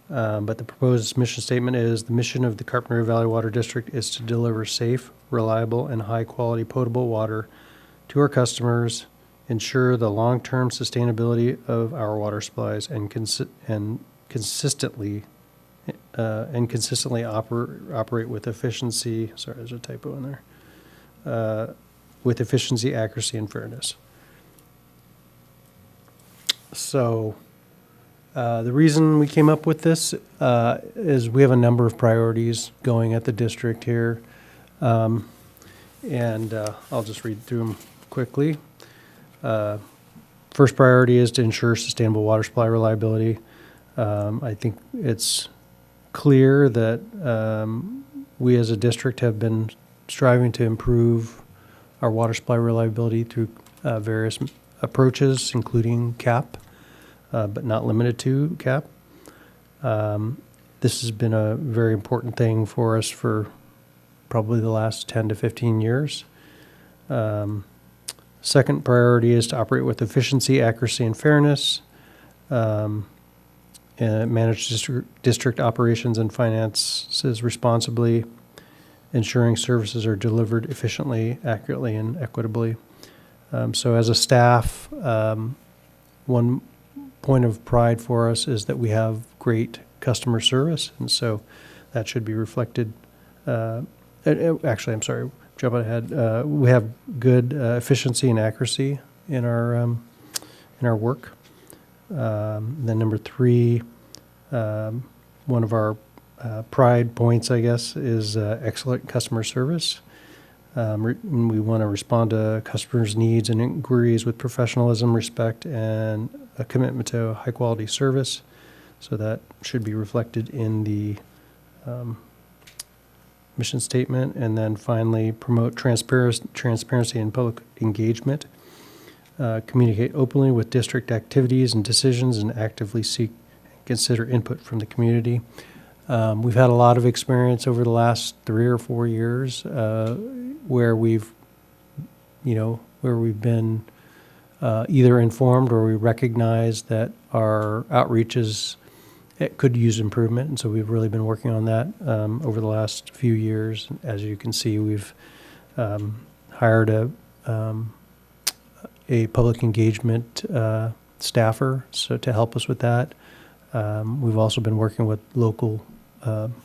S4: But the proposed mission statement is the mission of the Carpinteria Valley Water District is to deliver safe, reliable, and high-quality potable water to our customers, ensure the long-term sustainability of our water supplies, and consistently operate with efficiency. Sorry, there's a typo in there. With efficiency, accuracy, and fairness. So the reason we came up with this is we have a number of priorities going at the district here. And I'll just read through them quickly. First priority is to ensure sustainable water supply reliability. I think it's clear that we as a district have been striving to improve our water supply reliability through various approaches, including CAP, but not limited to CAP. This has been a very important thing for us for probably the last 10 to 15 years. Second priority is to operate with efficiency, accuracy, and fairness, and manage district operations and finances responsibly, ensuring services are delivered efficiently, accurately, and equitably. So as a staff, one point of pride for us is that we have great customer service, and so that should be reflected. Actually, I'm sorry, jumping ahead. We have good efficiency and accuracy in our work. Then number three, one of our pride points, I guess, is excellent customer service. We want to respond to customers' needs and inquiries with professionalism, respect, and a commitment to high-quality service. So that should be reflected in the mission statement. And then finally, promote transparency and public engagement. Communicate openly with district activities and decisions, and actively seek and consider input from the community. We've had a lot of experience over the last 3 or 4 years where we've been either informed or we recognize that our outreaches could use improvement, and so we've really been working on that over the last few years. As you can see, we've hired a public engagement staffer to help us with that. We've also been working with local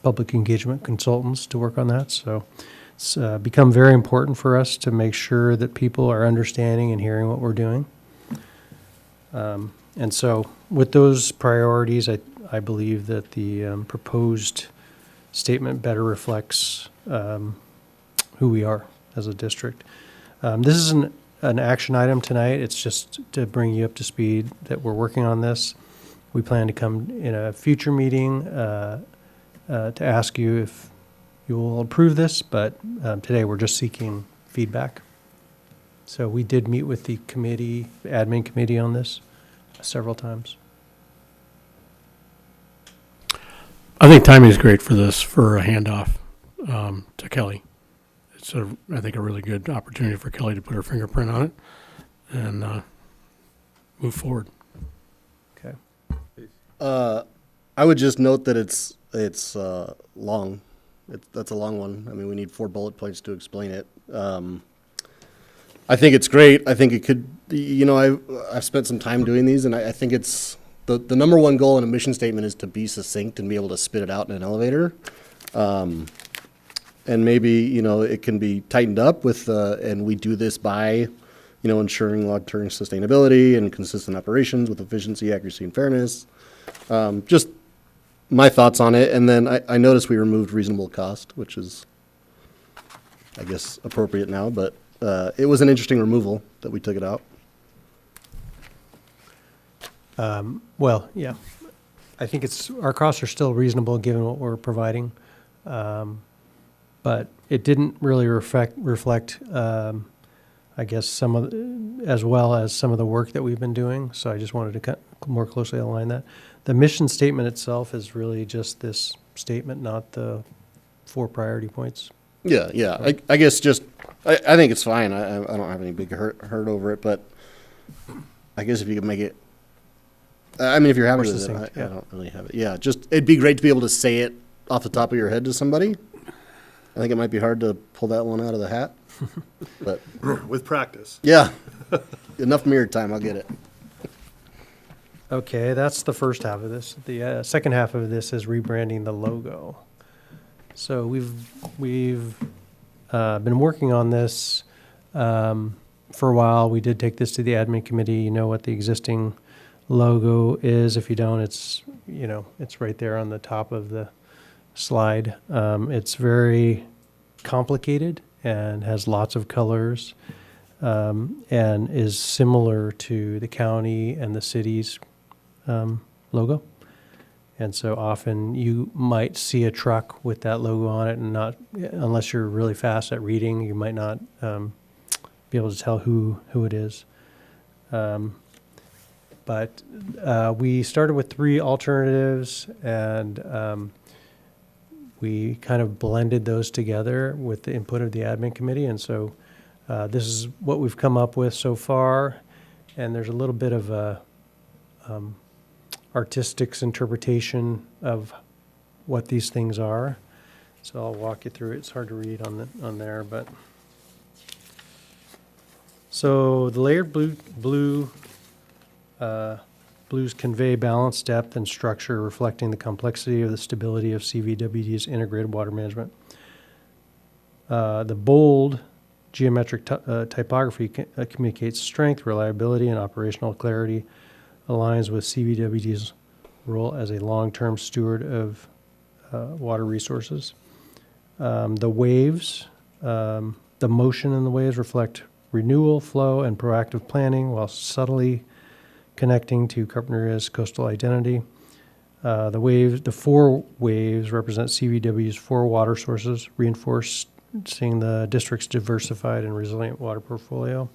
S4: public engagement consultants to work on that. So it's become very important for us to make sure that people are understanding and hearing what we're doing. And so with those priorities, I believe that the proposed statement better reflects who we are as a district. This is an action item tonight. It's just to bring you up to speed that we're working on this. We plan to come in a future meeting to ask you if you will approve this, but today we're just seeking feedback. So we did meet with the committee, the admin committee on this several times.
S1: I think timing is great for this, for a handoff to Kelly. It's, I think, a really good opportunity for Kelly to put her fingerprint on it and move forward.
S4: Okay.
S10: I would just note that it's long. That's a long one. I mean, we need 4 bullet points to explain it. I think it's great. I think it could, I've spent some time doing these, and I think it's, the number one goal in a mission statement is to be succinct and be able to spit it out in an elevator. And maybe, it can be tightened up with, and we do this by, ensuring long-term sustainability and consistent operations with efficiency, accuracy, and fairness. Just my thoughts on it, and then I noticed we removed reasonable cost, which is, I guess, appropriate now, but it was an interesting removal that we took it out.
S4: Well, yeah, I think our costs are still reasonable given what we're providing. But it didn't really reflect, I guess, as well as some of the work that we've been doing. So I just wanted to more closely align that. The mission statement itself is really just this statement, not the 4 priority points.
S10: Yeah. I guess just, I think it's fine. I don't have any big hurt over it, but I guess if you could make it, I mean, if you're happy with it,
S4: succinct,
S10: I
S4: yeah.
S10: don't really have it. Yeah, just, it'd be great to be able to say it off the top of your head to somebody. I think it might be hard to pull that one out of the hat, but
S7: With practice.
S10: yeah, enough mirror time, I'll get it.
S4: Okay, that's the first half of this. The second half of this is rebranding the logo. So we've been working on this for a while. We did take this to the admin committee. You know what the existing logo is. If you don't, it's right there on the top of the slide. It's very complicated and has lots of colors, and is similar to the county and the city's logo. And so often you might see a truck with that logo on it, and not, unless you're really fast at reading, you might not be able to tell who it is. But we started with 3 alternatives, and we kind of blended those together with the input of the admin committee. And so this is what we've come up with so far. And there's a little bit of a artistic's interpretation of what these things are. So I'll walk you through it. It's hard to read on there, but so the layered blues convey balance, depth, and structure, reflecting the complexity of the stability of CVWD's integrated water management. The bold geometric typography communicates strength, reliability, and operational clarity, aligns with CVWD's role as a long-term steward of water resources. The waves, the motion in the waves reflect renewal, flow, and proactive planning while subtly connecting to Carpinteria's coastal identity. The 4 waves represent CVW's 4 water sources, reinforcing the district's diversified and resilient water portfolio.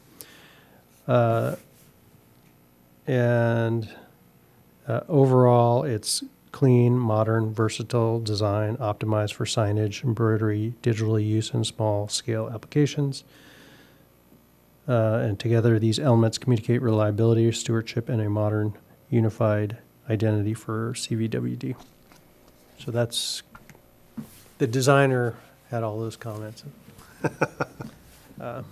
S4: Overall, it's clean, modern, versatile design, optimized for signage, embroidery, digital use, and small-scale applications. And together, these elements communicate reliability, stewardship, and a modern, unified identity for CVWD. So that's, the designer had all those comments. And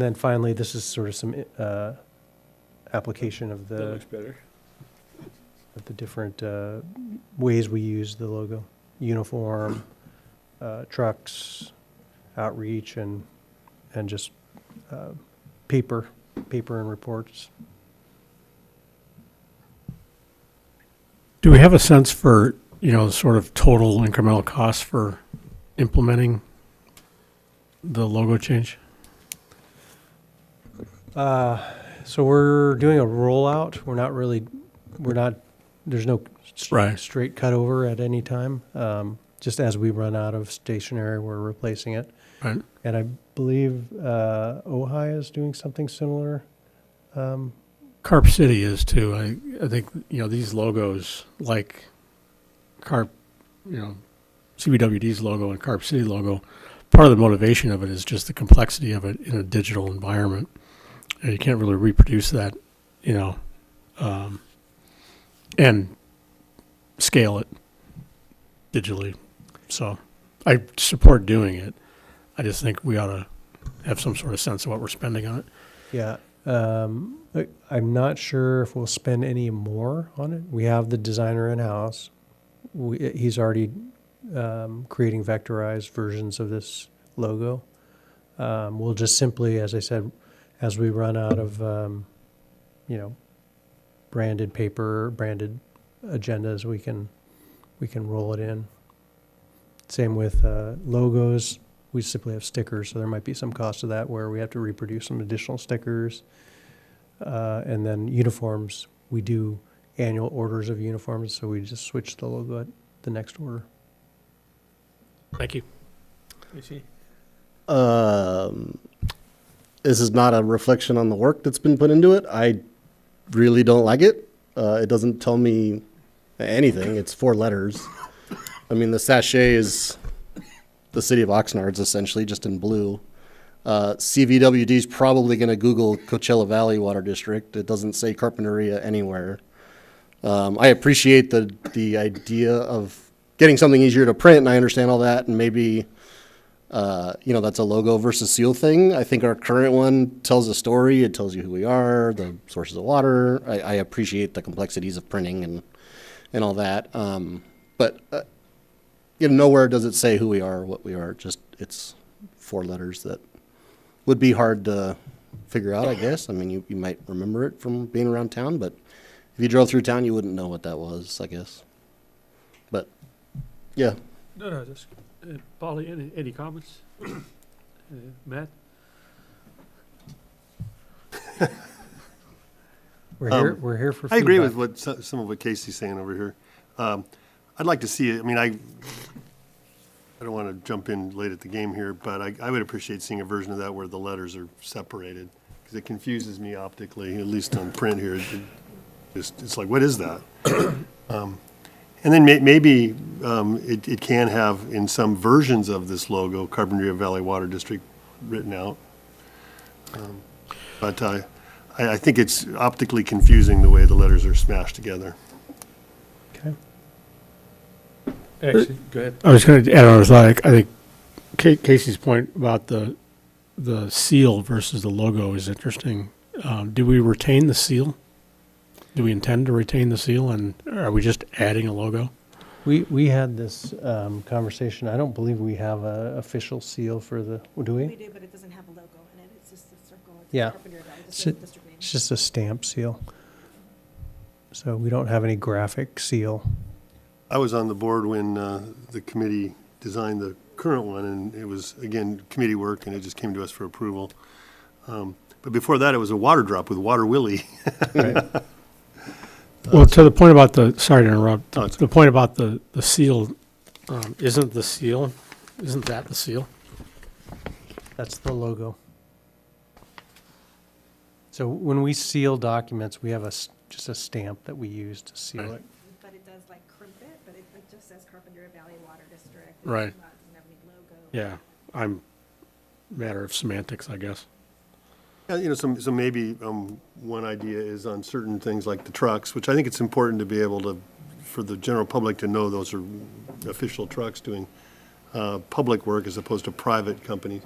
S4: then finally, this is sort of some application of
S2: That looks better.
S4: of the different ways we use the logo. Uniform, trucks, outreach, and just paper and reports.
S1: Do we have a sense for, sort of total incremental cost for implementing the logo change?
S4: So we're doing a rollout. There's no
S1: Right.
S4: straight cut over at any time. Just as we run out of stationery, we're replacing it.
S1: Right.
S4: And I believe Ojai is doing something similar.
S1: Carp City is too. I think, these logos, like CBWD's logo and Carp City logo, part of the motivation of it is just the complexity of it in a digital environment. And you can't really reproduce that, and scale it digitally. So I support doing it. I just think we ought to have some sort of sense of what we're spending on it.
S4: Yeah. I'm not sure if we'll spend any more on it. We have the designer in-house. He's already creating vectorized versions of this logo. We'll just simply, as I said, as we run out of, branded paper, branded agendas, we can roll it in. Same with logos. We simply have stickers, so there might be some cost to that where we have to reproduce some additional stickers. And then uniforms, we do annual orders of uniforms, so we just switch the logo at the next order.
S1: Thank you.
S10: This is not a reflection on the work that's been put into it. I really don't like it. It doesn't tell me anything. It's 4 letters. I mean, the sachet is the city of Oxnard's essentially, just in blue. CVWD is probably going to Google Coachella Valley Water District. It doesn't say Carpinteria anywhere. I appreciate the idea of getting something easier to print, and I understand all that, and maybe, that's a logo versus seal thing. I think our current one tells a story. It tells you who we are, the sources of water. I appreciate the complexities of printing and all that. But nowhere does it say who we are, what we are. Just it's 4 letters that would be hard to figure out, I guess. I mean, you might remember it from being around town, but if you drove through town, you wouldn't know what that was, I guess. But, yeah.
S2: No, just, Polly, any comments? Matt?
S4: We're here for feedback.
S7: I agree with what some of what Casey's saying over here. I'd like to see it. I mean, I don't want to jump in late at the game here, but I would appreciate seeing a version of that where the letters are separated, because it confuses me optically, at least on print here. It's like, what is that? And then maybe it can have, in some versions of this logo, Carpinteria Valley Water District written out. But I think it's optically confusing the way the letters are smashed together.
S4: Okay.
S2: Actually, go ahead.
S1: I was going to add on, I think Casey's point about the seal versus the logo is interesting. Do we retain the seal? Do we intend to retain the seal, and are we just adding a logo?
S4: We had this conversation. I don't believe we have an official seal for the, do we?
S12: We do, but it doesn't have a logo in it. It's just a circle. It's
S4: Yeah.
S12: Carpinteria Valley, just
S4: It's
S12: the district name.
S4: It's just a stamp seal. So we don't have any graphic seal.
S7: I was on the board when the committee designed the current one, and it was, again, committee work, and it just came to us for approval. But before that, it was a water drop with Water Willie.
S4: Right.
S1: Well, to the point about sorry to interrupt,
S7: No, it's
S1: the point about the seal, isn't that the seal?
S4: That's the logo. So when we seal documents, we have just a stamp that we use to seal it.
S12: But it does like crimp it, but it just says Carpinteria Valley Water District. It
S1: Right.
S12: doesn't have any logo.
S1: Yeah, matter of semantics, I guess.
S7: Yeah, so maybe one idea is on certain things like the trucks, which I think it's important to be able to, for the general public to know those are official trucks doing public work as opposed to private companies.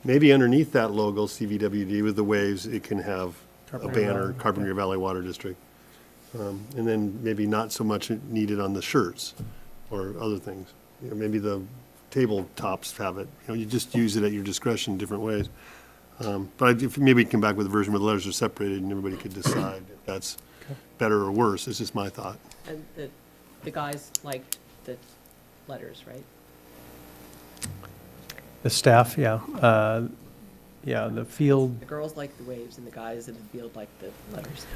S7: Maybe underneath that logo, CVWD with the waves, it can have a banner, Carpinteria Valley Water District. And then maybe not so much needed on the shirts or other things. Maybe the tabletops have it. You just use it at your discretion in different ways. But if maybe we can come back with a version where the letters are separated and everybody could decide if that's better or worse. It's just my thought.
S5: And the guys liked the letters, right?
S4: The staff, yeah. Yeah, the field,
S5: The girls liked the waves, and the guys in the field liked the letters.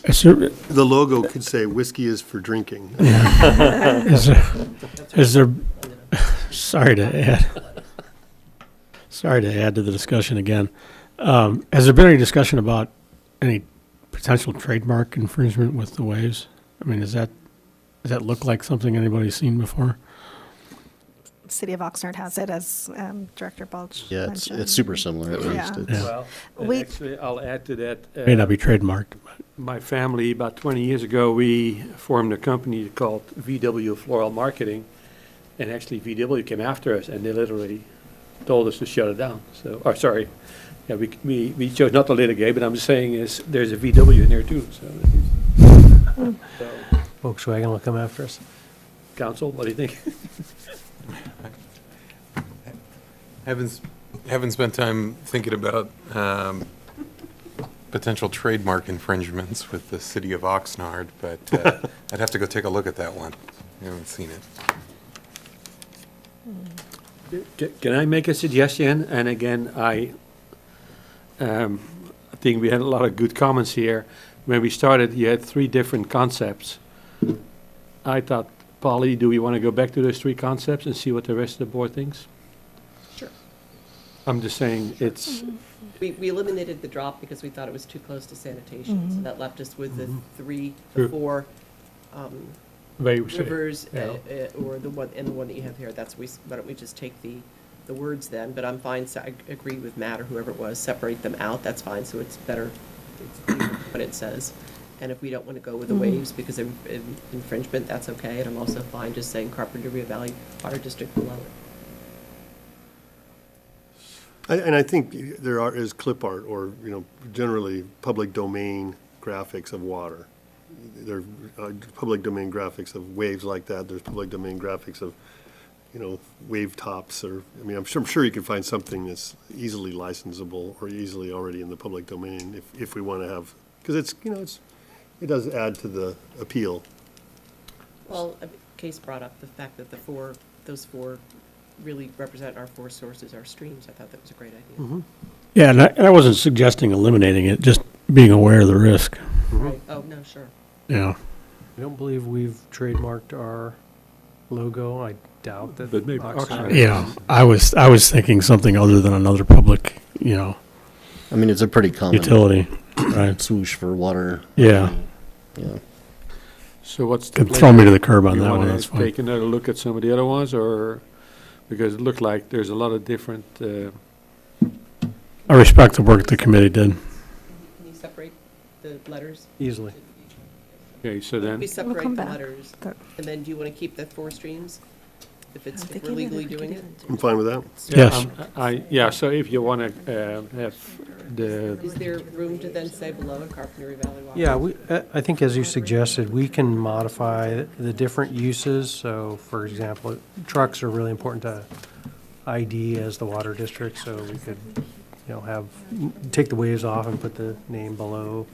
S7: The logo could say whiskey is for drinking.
S1: Is there, sorry to add to the discussion again. Has there been any discussion about any potential trademark infringement with the waves? I mean, does that look like something anybody's seen before?
S12: City of Oxnard has it, as Director Balch mentioned.
S10: It's super similar at least.
S12: Yeah.
S10: It's-
S2: Well,
S12: We-
S2: actually, I'll add to that.
S1: May not be trademarked, but
S2: My family, about 20 years ago, we formed a company called VW Floral Marketing, and actually VW came after us, and they literally told us to shut it down. So, or sorry, yeah, we chose not to litigate, but I'm just saying is there's a VW in there too. So,
S4: Volkswagen will come after us.
S2: council, what do you think?
S11: Haven't spent time thinking about potential trademark infringements with the city of Oxnard, but I'd have to go take a look at that one. I haven't seen it.
S2: Can I make a suggestion? And again, I think we had a lot of good comments here. When we started, you had 3 different concepts. I thought, Polly, do we want to go back to those 3 concepts and see what the rest of the board thinks?
S5: Sure.
S2: I'm just saying, it's,
S5: We eliminated the drop because we thought it was too close to sanitation, so that left us with the
S2: True.
S5: 4
S2: very,
S5: rivers,
S2: yeah.
S5: or the one, and the one that you have here, why don't we just take the words then, but I'm fine, so I agree with Matt or whoever it was, separate them out, that's fine, so it's better, it's clear what it says. And if we don't want to go with the waves because of infringement, that's okay, and I'm also fine just saying Carpinteria Valley Water District below it.
S7: And I think there is clip art or, generally public domain graphics of water. There are public domain graphics of waves like that. There's public domain graphics of, wave tops or, I'm sure you can find something that's easily licensable or easily already in the public domain if we want to have, because it does add to the appeal.
S5: Well, Case brought up the fact that those four really represent our 4 sources, our streams. I thought that was a great idea.
S1: Yeah, and I wasn't suggesting eliminating it, just being aware of the risk.
S5: Right, oh, no, sure.
S1: Yeah.
S4: I don't believe we've trademarked our logo. I doubt that.
S2: But maybe
S4: Oxnard-
S2: Oxnard.
S1: Yeah, I was thinking something other than another public,
S10: I mean, it's a pretty common
S1: utility, right?
S10: swoosh for water.
S1: Yeah.
S10: Yeah.
S2: So what's the
S1: Could
S2: plan?
S1: throw me to the curb on
S2: You
S1: that one,
S2: wanna
S1: that's fine.
S2: take another look at some of the other ones, or, because it looked like there's a lot of different,
S1: I respect the work the committee did.
S5: Can you separate the letters?
S4: Easily.
S2: okay, so then,
S5: We separate
S12: come
S5: the
S12: back.
S5: letters,
S12: That-
S5: and then do you want to keep the 4 streams? If
S12: They
S5: we're
S12: gave me
S5: legally
S12: the
S5: doing it?
S7: I'm fine with that.
S1: Yes.
S2: so if you want to have the,
S5: Is there room to then say below it Carpinteria Valley Water?
S4: Yeah, I think as you suggested, we can modify the different uses. So, for example, trucks are really important to ID as the water district, so we could, take the waves off and put the name below.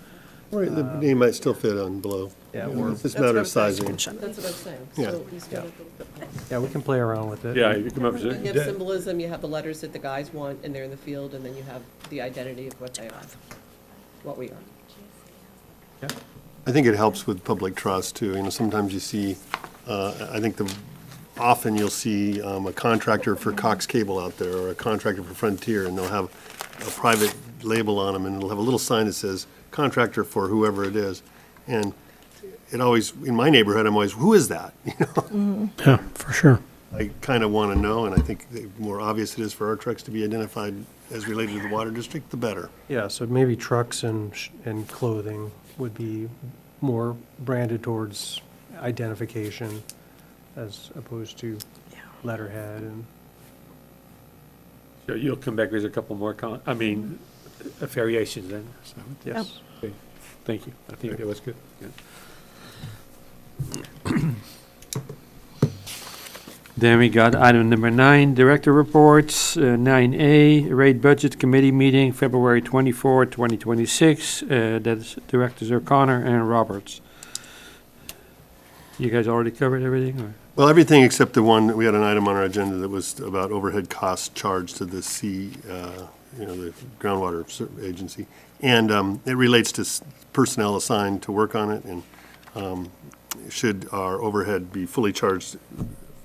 S7: Right, the name might still fit on below.
S4: Yeah,
S7: It's just
S5: That's
S7: a matter
S5: what
S7: of sizing.
S5: That's what I'm saying.
S7: Yeah.
S5: So he's got a little bit more.
S4: Yeah, we can play around with it.
S2: yeah, you come up with
S5: You have
S2: it.
S5: symbolism, you have the letters that the guys want, and they're in the field, and then you have the identity of what they are, what we are.
S7: I think it helps with public trust too. Sometimes you see, I think often you'll see a contractor for Cox Cable out there or a contractor for Frontier, and they'll have a private label on them, and it'll have a little sign that says contractor for whoever it is. And it always, in my neighborhood, I'm always, who is that?
S1: Yeah, for sure.
S7: I kind of want to know, and I think the more obvious it is for our trucks to be identified as related to the water district, the better.
S4: Yeah, so maybe trucks and clothing would be more branded towards identification as opposed to letterhead and.
S2: So you'll come back with a couple more variations then, so,
S4: Yes.
S2: okay, thank you, I think that was good, yeah. Then we got item number 9, director reports, 9A, rate budget committee meeting, February 24, 2026. That's Directors O'Connor and Roberts. You guys already covered everything, or?
S7: Well, everything except the one, we had an item on our agenda that was about overhead costs charged to the the groundwater agency. And it relates to personnel assigned to work on it, and should our overhead be fully charged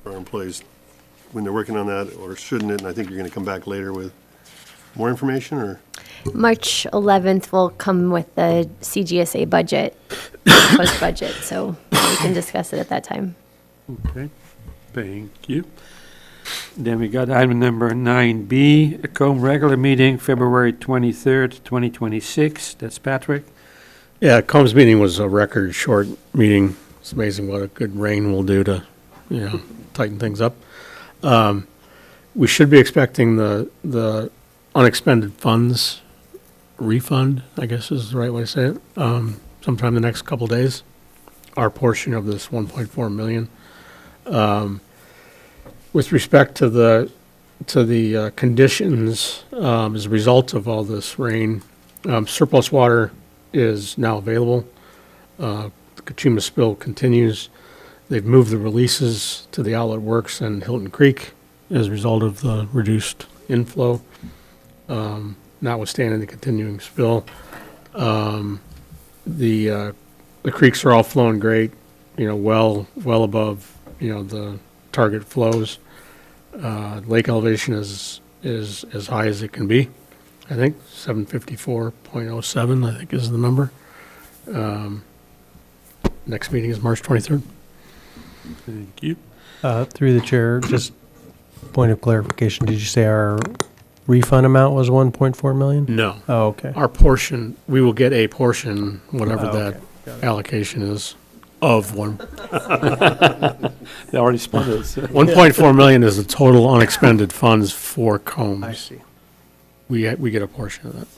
S7: for our employees when they're working on that, or shouldn't it? And I think you're going to come back later with more information, or?
S8: March 11th will come with the CGSA budget, proposed budget, so we can discuss it at that time.
S2: Okay, thank you. Then we got item number 9B, a COMB regular meeting, February 23rd, 2026. That's Patrick.
S1: Yeah, Combs meeting was a record short meeting. It's amazing what a good rain will do to, tighten things up. We should be expecting the unexpended funds refund, I guess is the right way to say it, sometime the next couple days. Our portion of this 1.4 million. With respect to the conditions, as a result of all this rain, Surplus water is now available. The Kachuma spill continues. They've moved the releases to the outlet works and Hilton Creek as a result of the reduced inflow, notwithstanding the continuing spill. The creeks are all flowing great, well above, the target flows. Lake elevation is as high as it can be. I think 754.07, I think is the number. Next meeting is March 23rd.
S2: Thank you.
S4: Through the chair, just point of clarification, did you say our refund amount was 1.4 million?
S1: No.
S4: Oh, okay.
S1: Our portion, we will get a portion, whatever
S4: Oh,
S1: that
S4: okay. Got it.
S1: allocation is, of one.
S2: They already spent it.
S1: 1.4 million is the total unexpended funds for Combs.
S4: I see.
S1: We get a portion of that.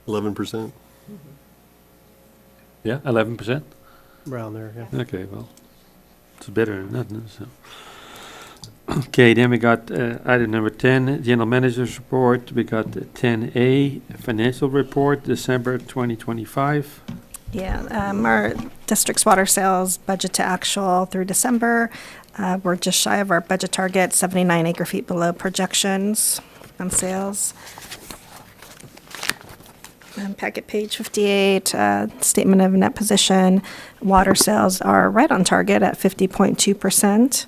S7: 11%?
S2: Yeah, 11%?
S4: Around there, yeah.
S2: Okay, well, it's better than nothing, so. Okay, then we got item number 10, General Manager's Report. We got 10A, Financial Report, December 2025.
S12: Yeah, our district's water sales budget to actual through December, we're just shy of our budget target, 79 acre feet below projections on sales. Packet page 58, statement of net position, water sales are right on target at 50.2%.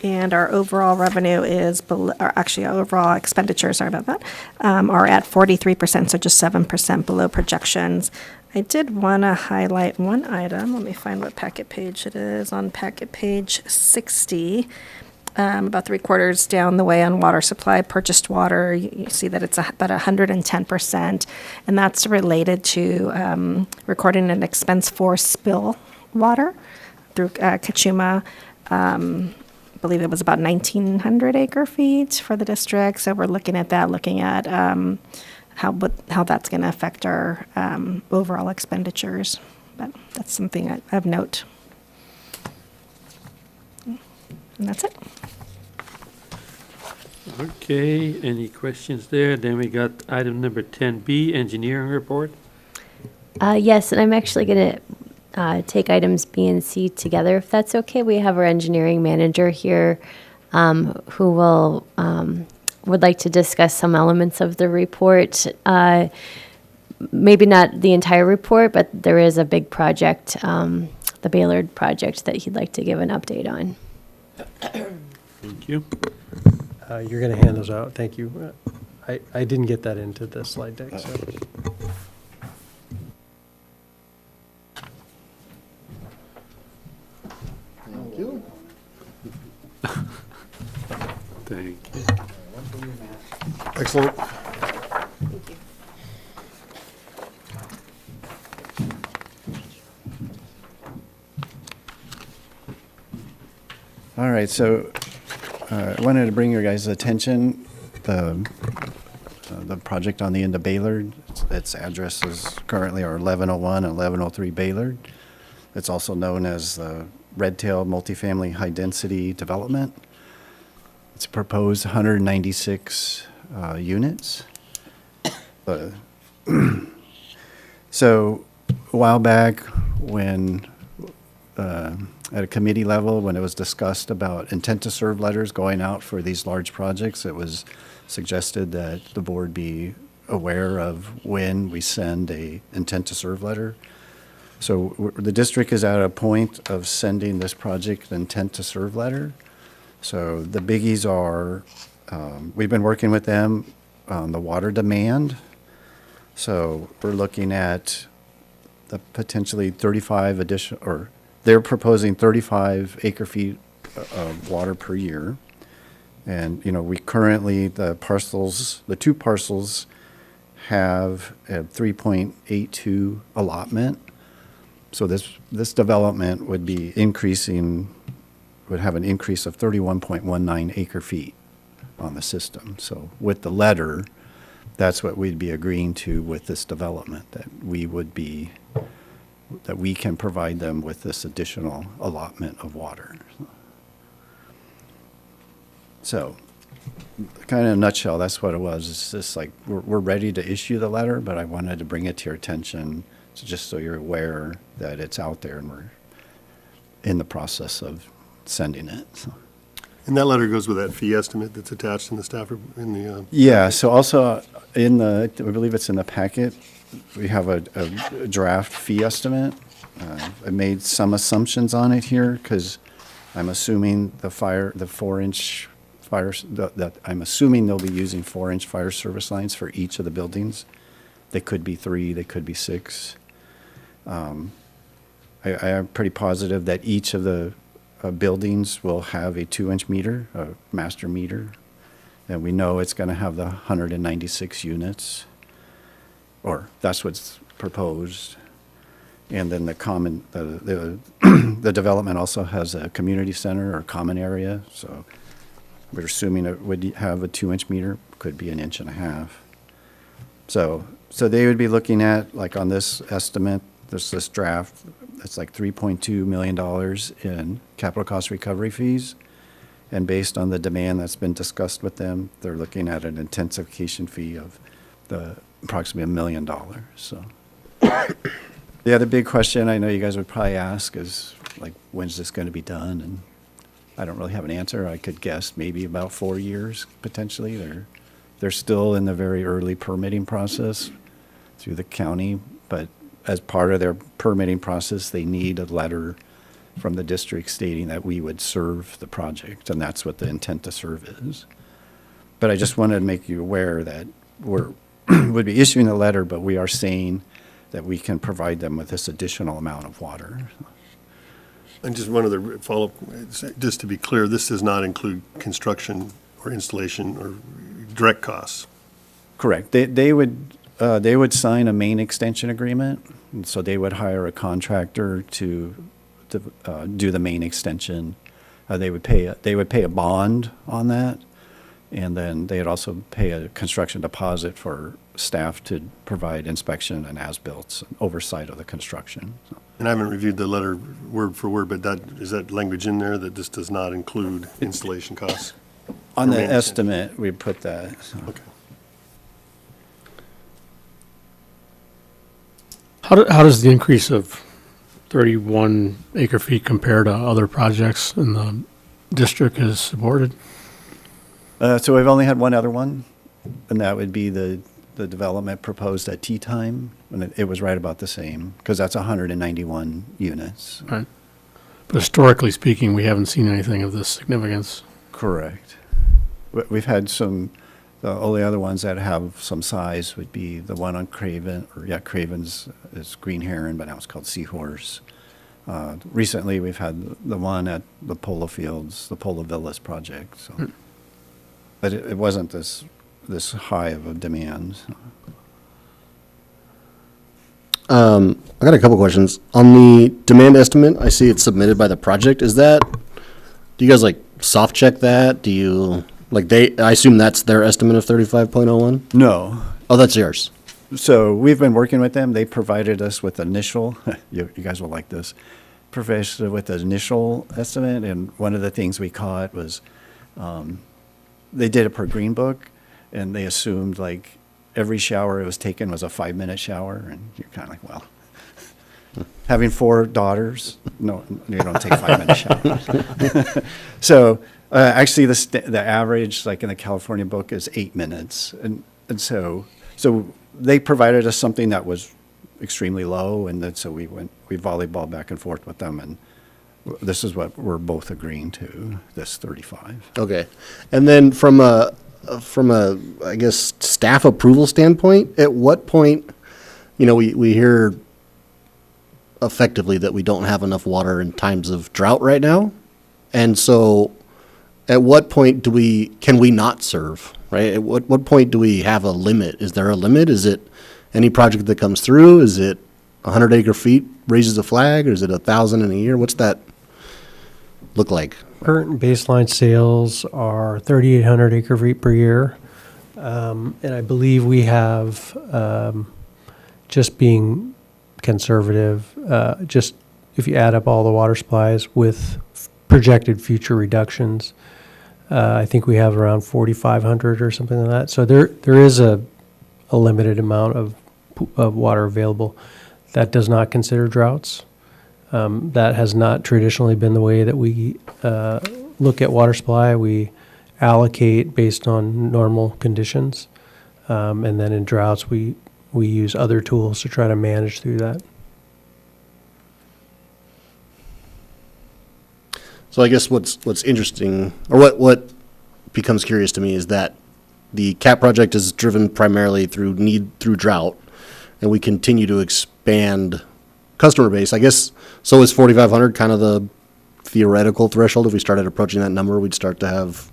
S12: And our overall revenue is, or actually our overall expenditures, sorry about that, are at 43%, so just 7% below projections. I did want to highlight one item. Let me find what packet page it is. On packet page 60, about 3/4 down the way on water supply, purchased water, you see that it's about 110%, and that's related to recording an expense for spill water through Kachuma. I believe it was about 1,900 acre feet for the district. So we're looking at that, looking at how that's going to affect our overall expenditures. But that's something of note. And that's it.
S2: Okay, any questions there? Then we got item number 10B, Engineering Report.
S8: Yes, and I'm actually going to take items B and C together, if that's okay. We have our engineering manager here who will would like to discuss some elements of the report. Maybe not the entire report, but there is a big project, the Baylord project, that he'd like to give an update on.
S2: Thank you.
S4: You're going to hand those out. Thank you. I didn't get that into the slide deck, so.
S10: Thank you.
S2: Thank you.
S7: Excellent.
S14: All right, so I wanted to bring your guys' attention, the project on the end of Baylord. Its addresses currently are 1101 and 1103 Baylord. It's also known as the Redtail Multifamily High Density Development. It's a proposed 196 units. So a while back when at a committee level, when it was discussed about intent to serve letters going out for these large projects, it was suggested that the board be aware of when we send a intent to serve letter. So the district is at a point of sending this project an intent to serve letter. So the biggies are, we've been working with them on the water demand. So we're looking at the potentially 35 additional, or they're proposing 35 acre feet of water per year. And, we currently, the two parcels have a 3.82 allotment. So this development would be would have an increase of 31.19 acre feet on the system. So with the letter, that's what we'd be agreeing to with this development, that we can provide them with this additional allotment of water. So kind of in a nutshell, that's what it was. It's just like, we're ready to issue the letter, but I wanted to bring it to your attention, just so you're aware that it's out there and we're in the process of sending it. So.
S7: And that letter goes with that fee estimate that's attached in the in the.
S14: Yeah, so also in I believe it's in the packet, we have a draft fee estimate. I made some assumptions on it here because I'm assuming the 4-inch fires, I'm assuming they'll be using 4-inch fire service lines for each of the buildings. They could be 3, they could be 6. I am pretty positive that each of the buildings will have a 2-inch meter, a master meter. And we know it's going to have the 196 units, or that's what's proposed. And then the the development also has a community center or common area. So we're assuming it would have a 2-inch meter, could be 1.5 inches. So they would be looking at, like on this estimate, this draft, it's like $3.2 million in capital cost recovery fees. And based on the demand that's been discussed with them, they're looking at an intensification fee of approximately $1 million. So the other big question I know you guys would probably ask is, like, when's this going to be done? And I don't really have an answer. I could guess maybe about 4 years, potentially. They're still in the very early permitting process through the county, but as part of their permitting process, they need a letter from the district stating that we would serve the project, and that's what the intent to serve is. But I just wanted to make you aware that we're would be issuing a letter, but we are saying that we can provide them with this additional amount of water.
S7: And just one other follow-up, just to be clear, this does not include construction or installation or direct costs.
S14: Correct. They would sign a main extension agreement, and so they would hire a contractor to do the main extension. They would pay a bond on that, and then they'd also pay a construction deposit for staff to provide inspection and as-built oversight of the construction. So.
S7: And I haven't reviewed the letter word for word, but is that language in there that this does not include installation costs?
S14: On the estimate, we put that. So.
S7: Okay.
S1: How does the increase of 31 acre feet compare to other projects in the district is supported?
S14: So we've only had one other one, and that would be the development proposed at tea time, and it was right about the same, because that's 191 units.
S1: Right. But historically speaking, we haven't seen anything of this significance.
S14: Correct. We've had some, the only other ones that have some size would be the one on Craven, Craven's is Green Heron, but now it's called Seahorse. Recently, we've had the one at the Polo Fields, the Polo Villas project. So, but it wasn't this high of a demand.
S10: I got a couple questions. On the demand estimate, I see it's submitted by the project. Do you guys like soft check that? Do you, I assume that's their estimate of 35.01?
S14: No.
S10: Oh, that's yours.
S14: So we've been working with them. They provided us with initial, you guys will like this, provided with the initial estimate. And one of the things we caught was they did it per green book, and they assumed like every shower it was taken was a 5-minute shower. And you're kind of like, well, having 4 daughters, no, you don't take 5-minute showers. So actually the average, like in the California book, is 8 minutes. And so they provided us something that was extremely low, and then so we volleyballed back and forth with them, and this is what we're both agreeing to, this 35.
S10: Okay. And then from a I guess staff approval standpoint, at what point, we hear effectively that we don't have enough water in times of drought right now, and so at what point can we not serve? Right? At what point do we have a limit? Is there a limit? Is it any project that comes through? Is it 100 acre feet raises a flag, or is it 1,000 in a year? What's that look like?
S4: Current baseline sales are 3,800 acre feet per year. And I believe we have, just being conservative, just if you add up all the water supplies with projected future reductions, I think we have around 4,500 or something like that. So there is a limited amount of water available. That does not consider droughts. That has not traditionally been the way that we look at water supply. We allocate based on normal conditions. And then in droughts, we use other tools to try to manage through that.
S10: So I guess what's interesting, or what becomes curious to me, is that the CAP project is driven primarily through drought, and we continue to expand customer base. I guess, so is 4,500 kind of the theoretical threshold? If we started approaching that number, we'd start to have...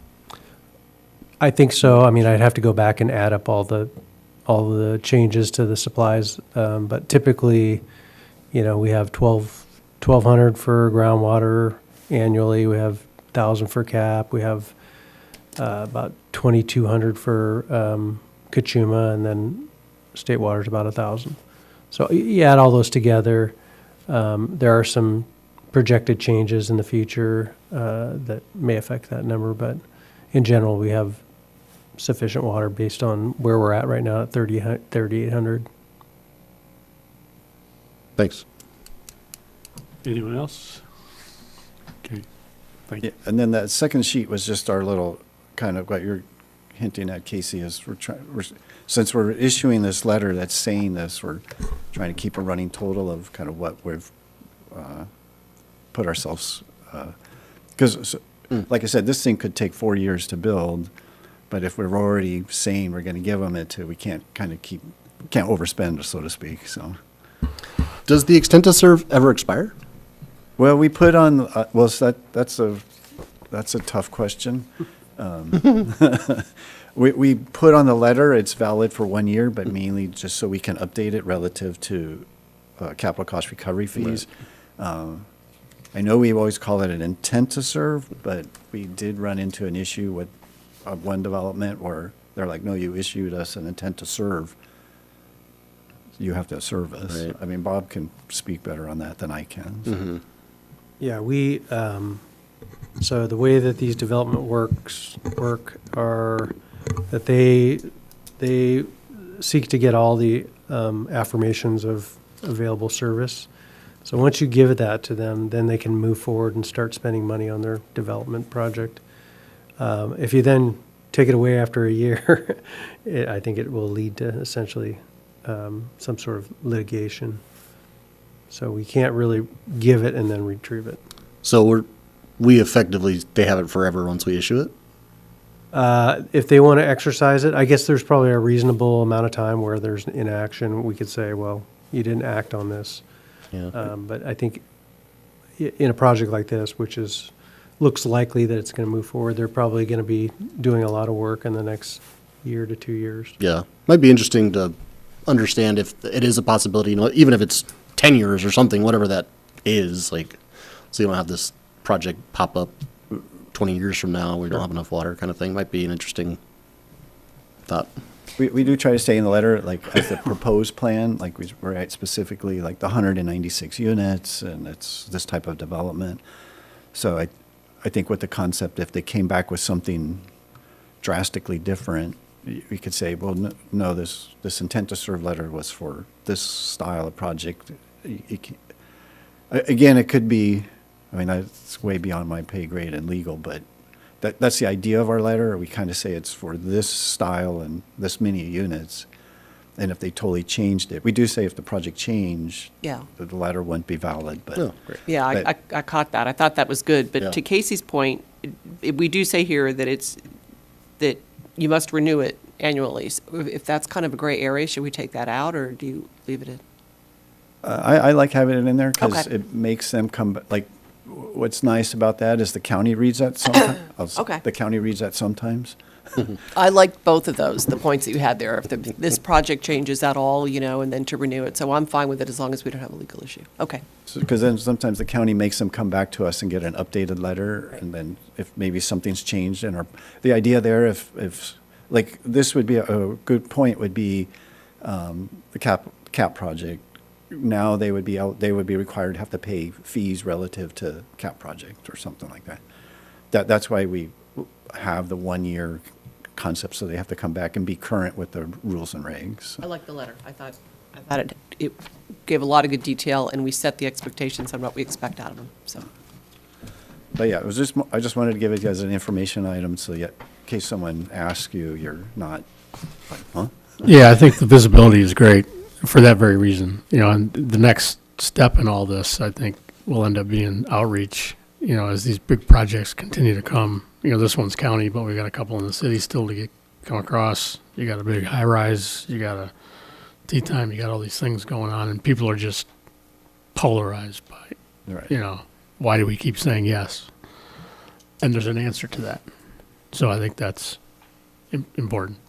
S4: I think so. I mean, I'd have to go back and add up all the changes to the supplies. But typically, we have 1,200 for groundwater annually. We have 1,000 for CAP. We have about 2,200 for Kachuma, and then state water is about 1,000. So you add all those together. There are some projected changes in the future that may affect that number, but in general, we have sufficient water based on where we're at right now at 3,800.
S10: Thanks.
S1: Anyone else? Okay, thank you.
S14: Yeah, and then that second sheet was just our little, kind of what you're hinting at, Casey, is since we're issuing this letter that's saying this, we're trying to keep a running total of kind of what we've put ourselves, because like I said, this thing could take 4 years to build, but if we're already saying we're going to give them it, we can't can't overspend, so to speak. So,
S10: does the extent to serve ever expire?
S14: Well, we put on, that's a tough question. We put on the letter, it's valid for 1 year, but mainly just so we can update it relative to capital cost recovery fees. Right. I know we always call it an intent to serve, but we did run into an issue with one development where they're like, no, you issued us an intent to serve. You have to serve us.
S10: Right.
S14: I mean, Bob can speak better on that than I can. So.
S10: Mm-hmm.
S4: Yeah, so the way that these development work are that they seek to get all the affirmations of available service. So once you give that to them, then they can move forward and start spending money on their development project. If you then take it away after a year, I think it will lead to essentially some sort of litigation. So we can't really give it and then retrieve it.
S10: So we effectively, they have it forever once we issue it?
S4: If they want to exercise it, I guess there's probably a reasonable amount of time where there's inaction. We could say, well, you didn't act on this.
S10: Yeah.
S4: But I think in a project like this, which looks likely that it's going to move forward, they're probably going to be doing a lot of work in the next year to 2 years.
S10: Yeah. Might be interesting to understand if it is a possibility, even if it's 10 years or something, whatever that is, so you don't have this project pop up 20 years from now, we don't have enough water kind of thing. Might be an interesting thought.
S14: We do try to say in the letter, as the proposed plan, we write specifically the 196 units, and it's this type of development. So I think with the concept, if they came back with something drastically different, we could say, well, no, this intent to serve letter was for this style of project. Again, it could be, that's way beyond my pay grade and legal, but that's the idea of our letter. We kind of say it's for this style and this many units. And if they totally changed it, we do say if the project changed, the letter wouldn't be valid. But
S5: Yeah, I caught that. I thought that was good. But to Casey's point, we do say here that that you must renew it annually. So if that's kind of a gray area, should we take that out, or do you leave it in?
S14: I like having it in there because
S5: Okay.
S14: it makes them come. What's nice about that is the county reads that sometimes.
S5: Okay.
S14: The county reads that sometimes.
S5: I liked both of those, the points that you had there. If this project changes at all, and then to renew it. So I'm fine with it as long as we don't have a legal issue. Okay.
S14: Because then sometimes the county makes them come back to us and get an updated letter, and then if maybe something's changed in the idea there, if this would be a good point would be the cap project. Now they would be required to have to pay fees relative to cap project or something like that. That's why we have the 1-year concept, so they have to come back and be current with the rules and regs.
S5: I like the letter. I thought it gave a lot of good detail, and we set the expectations on what we expect out of them, so.
S14: But yeah, I just wanted to give it as an information item, so in case someone asks you, you're not like, huh?
S1: Yeah, I think the visibility is great for that very reason. You know, and the next step in all this, I think, will end up being outreach, you know, as these big projects continue to come. You know, this one's county, but we got a couple in the city still to come across. You got a big high rise, you got a tea time, you got all these things going on, and people are just polarized by,
S14: Right.
S1: you know, why do we keep saying yes? And there's an answer to that. So I think that's important.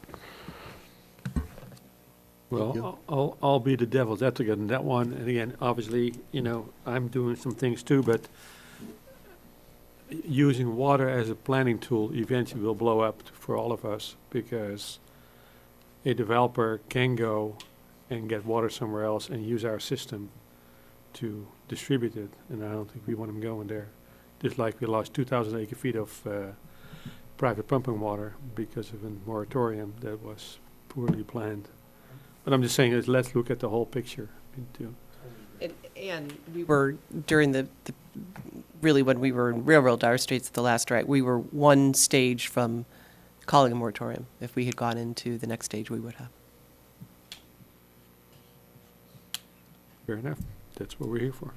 S2: Well, I'll be the devil's advocate in that one. And again, obviously, you know, I'm doing some things too, but using water as a planning tool eventually will blow up for all of us, because a developer can go and get water somewhere else and use our system to distribute it. And I don't think we want them going there. Just like we lost 2,000 acre feet of private pumping water because of a moratorium that was poorly planned. But I'm just saying is let's look at the whole picture too.
S5: And we were, during the really when we were in real dire straits at the last drought, we were one stage from calling a moratorium. If we had gone into the next stage, we would have.
S2: Fair enough. That's what we're here for.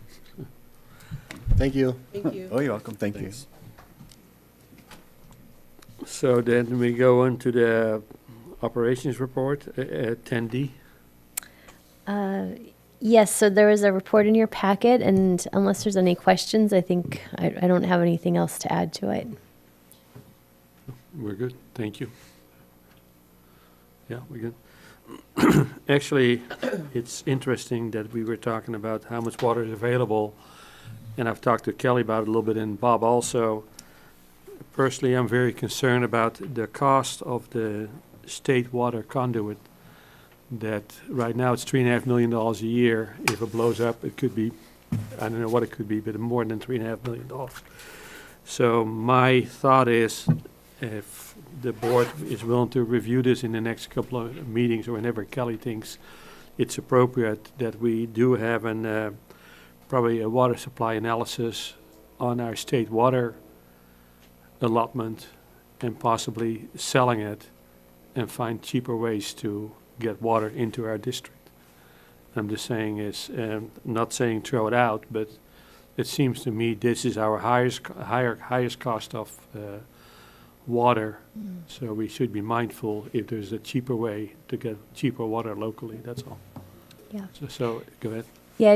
S10: Thank you.
S5: Thank you.
S14: Oh, you're welcome. Thank you.
S10: Thanks.
S2: So then we go on to the operations report, 10D.
S8: Yes, so there was a report in your packet, and unless there's any questions, I think I don't have anything else to add to it.
S2: We're good. Thank you. Yeah, we're good. Actually, it's interesting that we were talking about how much water is available, and I've talked to Kelly about it a little bit, and Bob also. Personally, I'm very concerned about the cost of the state water conduit. That right now it's $3.5 million a year. If it blows up, it could be, I don't know what it could be, but more than $3.5 million. So my thought is, if the board is willing to review this in the next couple of meetings or whenever Kelly thinks it's appropriate, that we do have probably a water supply analysis on our state water allotment and possibly selling it and find cheaper ways to get water into our district. I'm just saying is, not saying throw it out, but it seems to me this is our highest cost of water. So we should be mindful if there's a cheaper way to get cheaper water locally, that's all.
S8: Yeah.
S2: So go ahead.
S8: Yeah,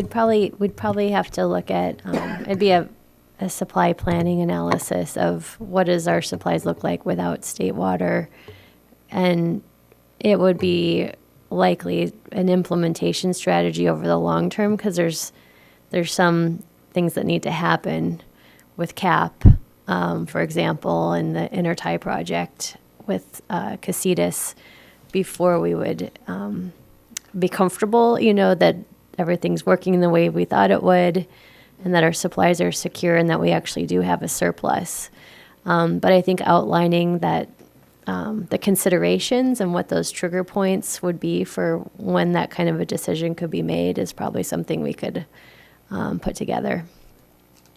S8: we'd probably have to look at, it'd be a supply planning analysis of what does our supplies look like without state water. And it would be likely an implementation strategy over the long term, because there's some things that need to happen with CAP, for example, and the Intertie project with Casitas before we would be comfortable, you know, that everything's working the way we thought it would, and that our supplies are secure, and that we actually do have a surplus. But I think outlining that the considerations and what those trigger points would be for when that kind of a decision could be made is probably something we could put together.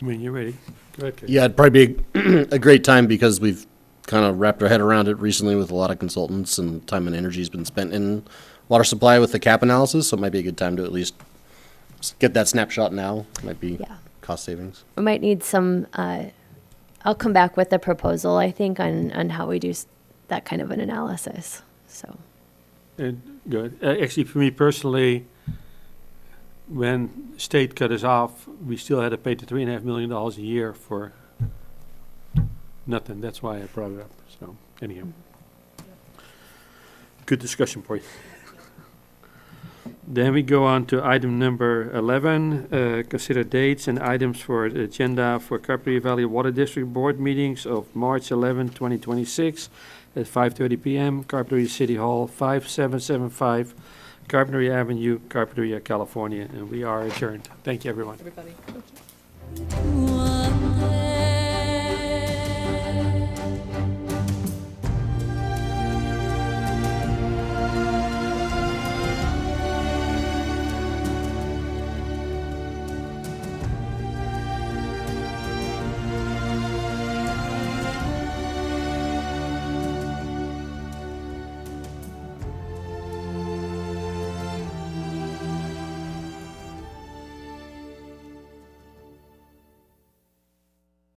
S2: When you're ready. Go ahead, Kate.
S10: Yeah, it'd probably be a great time because we've kind of wrapped our head around it recently with a lot of consultants, and time and energy has been spent in water supply with the CAP analysis, so it might be a good time to at least get that snapshot now. Might be cost savings.
S8: We might need some, I'll come back with a proposal, I think, on how we do that kind of an analysis, so.
S2: Good. Actually, for me personally, when state cut us off, we still had to pay the $3.5 million a year for nothing. That's why I brought it up. So anyhow, good discussion point. Then we go on to item number 11, consider dates and items for the agenda for Carpinteria Valley Water District Board meetings of March 11, 2026 at 5:30 p.m. Carpinteria City Hall, 5775 Carpinteria Avenue, Carpinteria, California. And we are adjourned. Thank you, everyone.
S5: Everybody.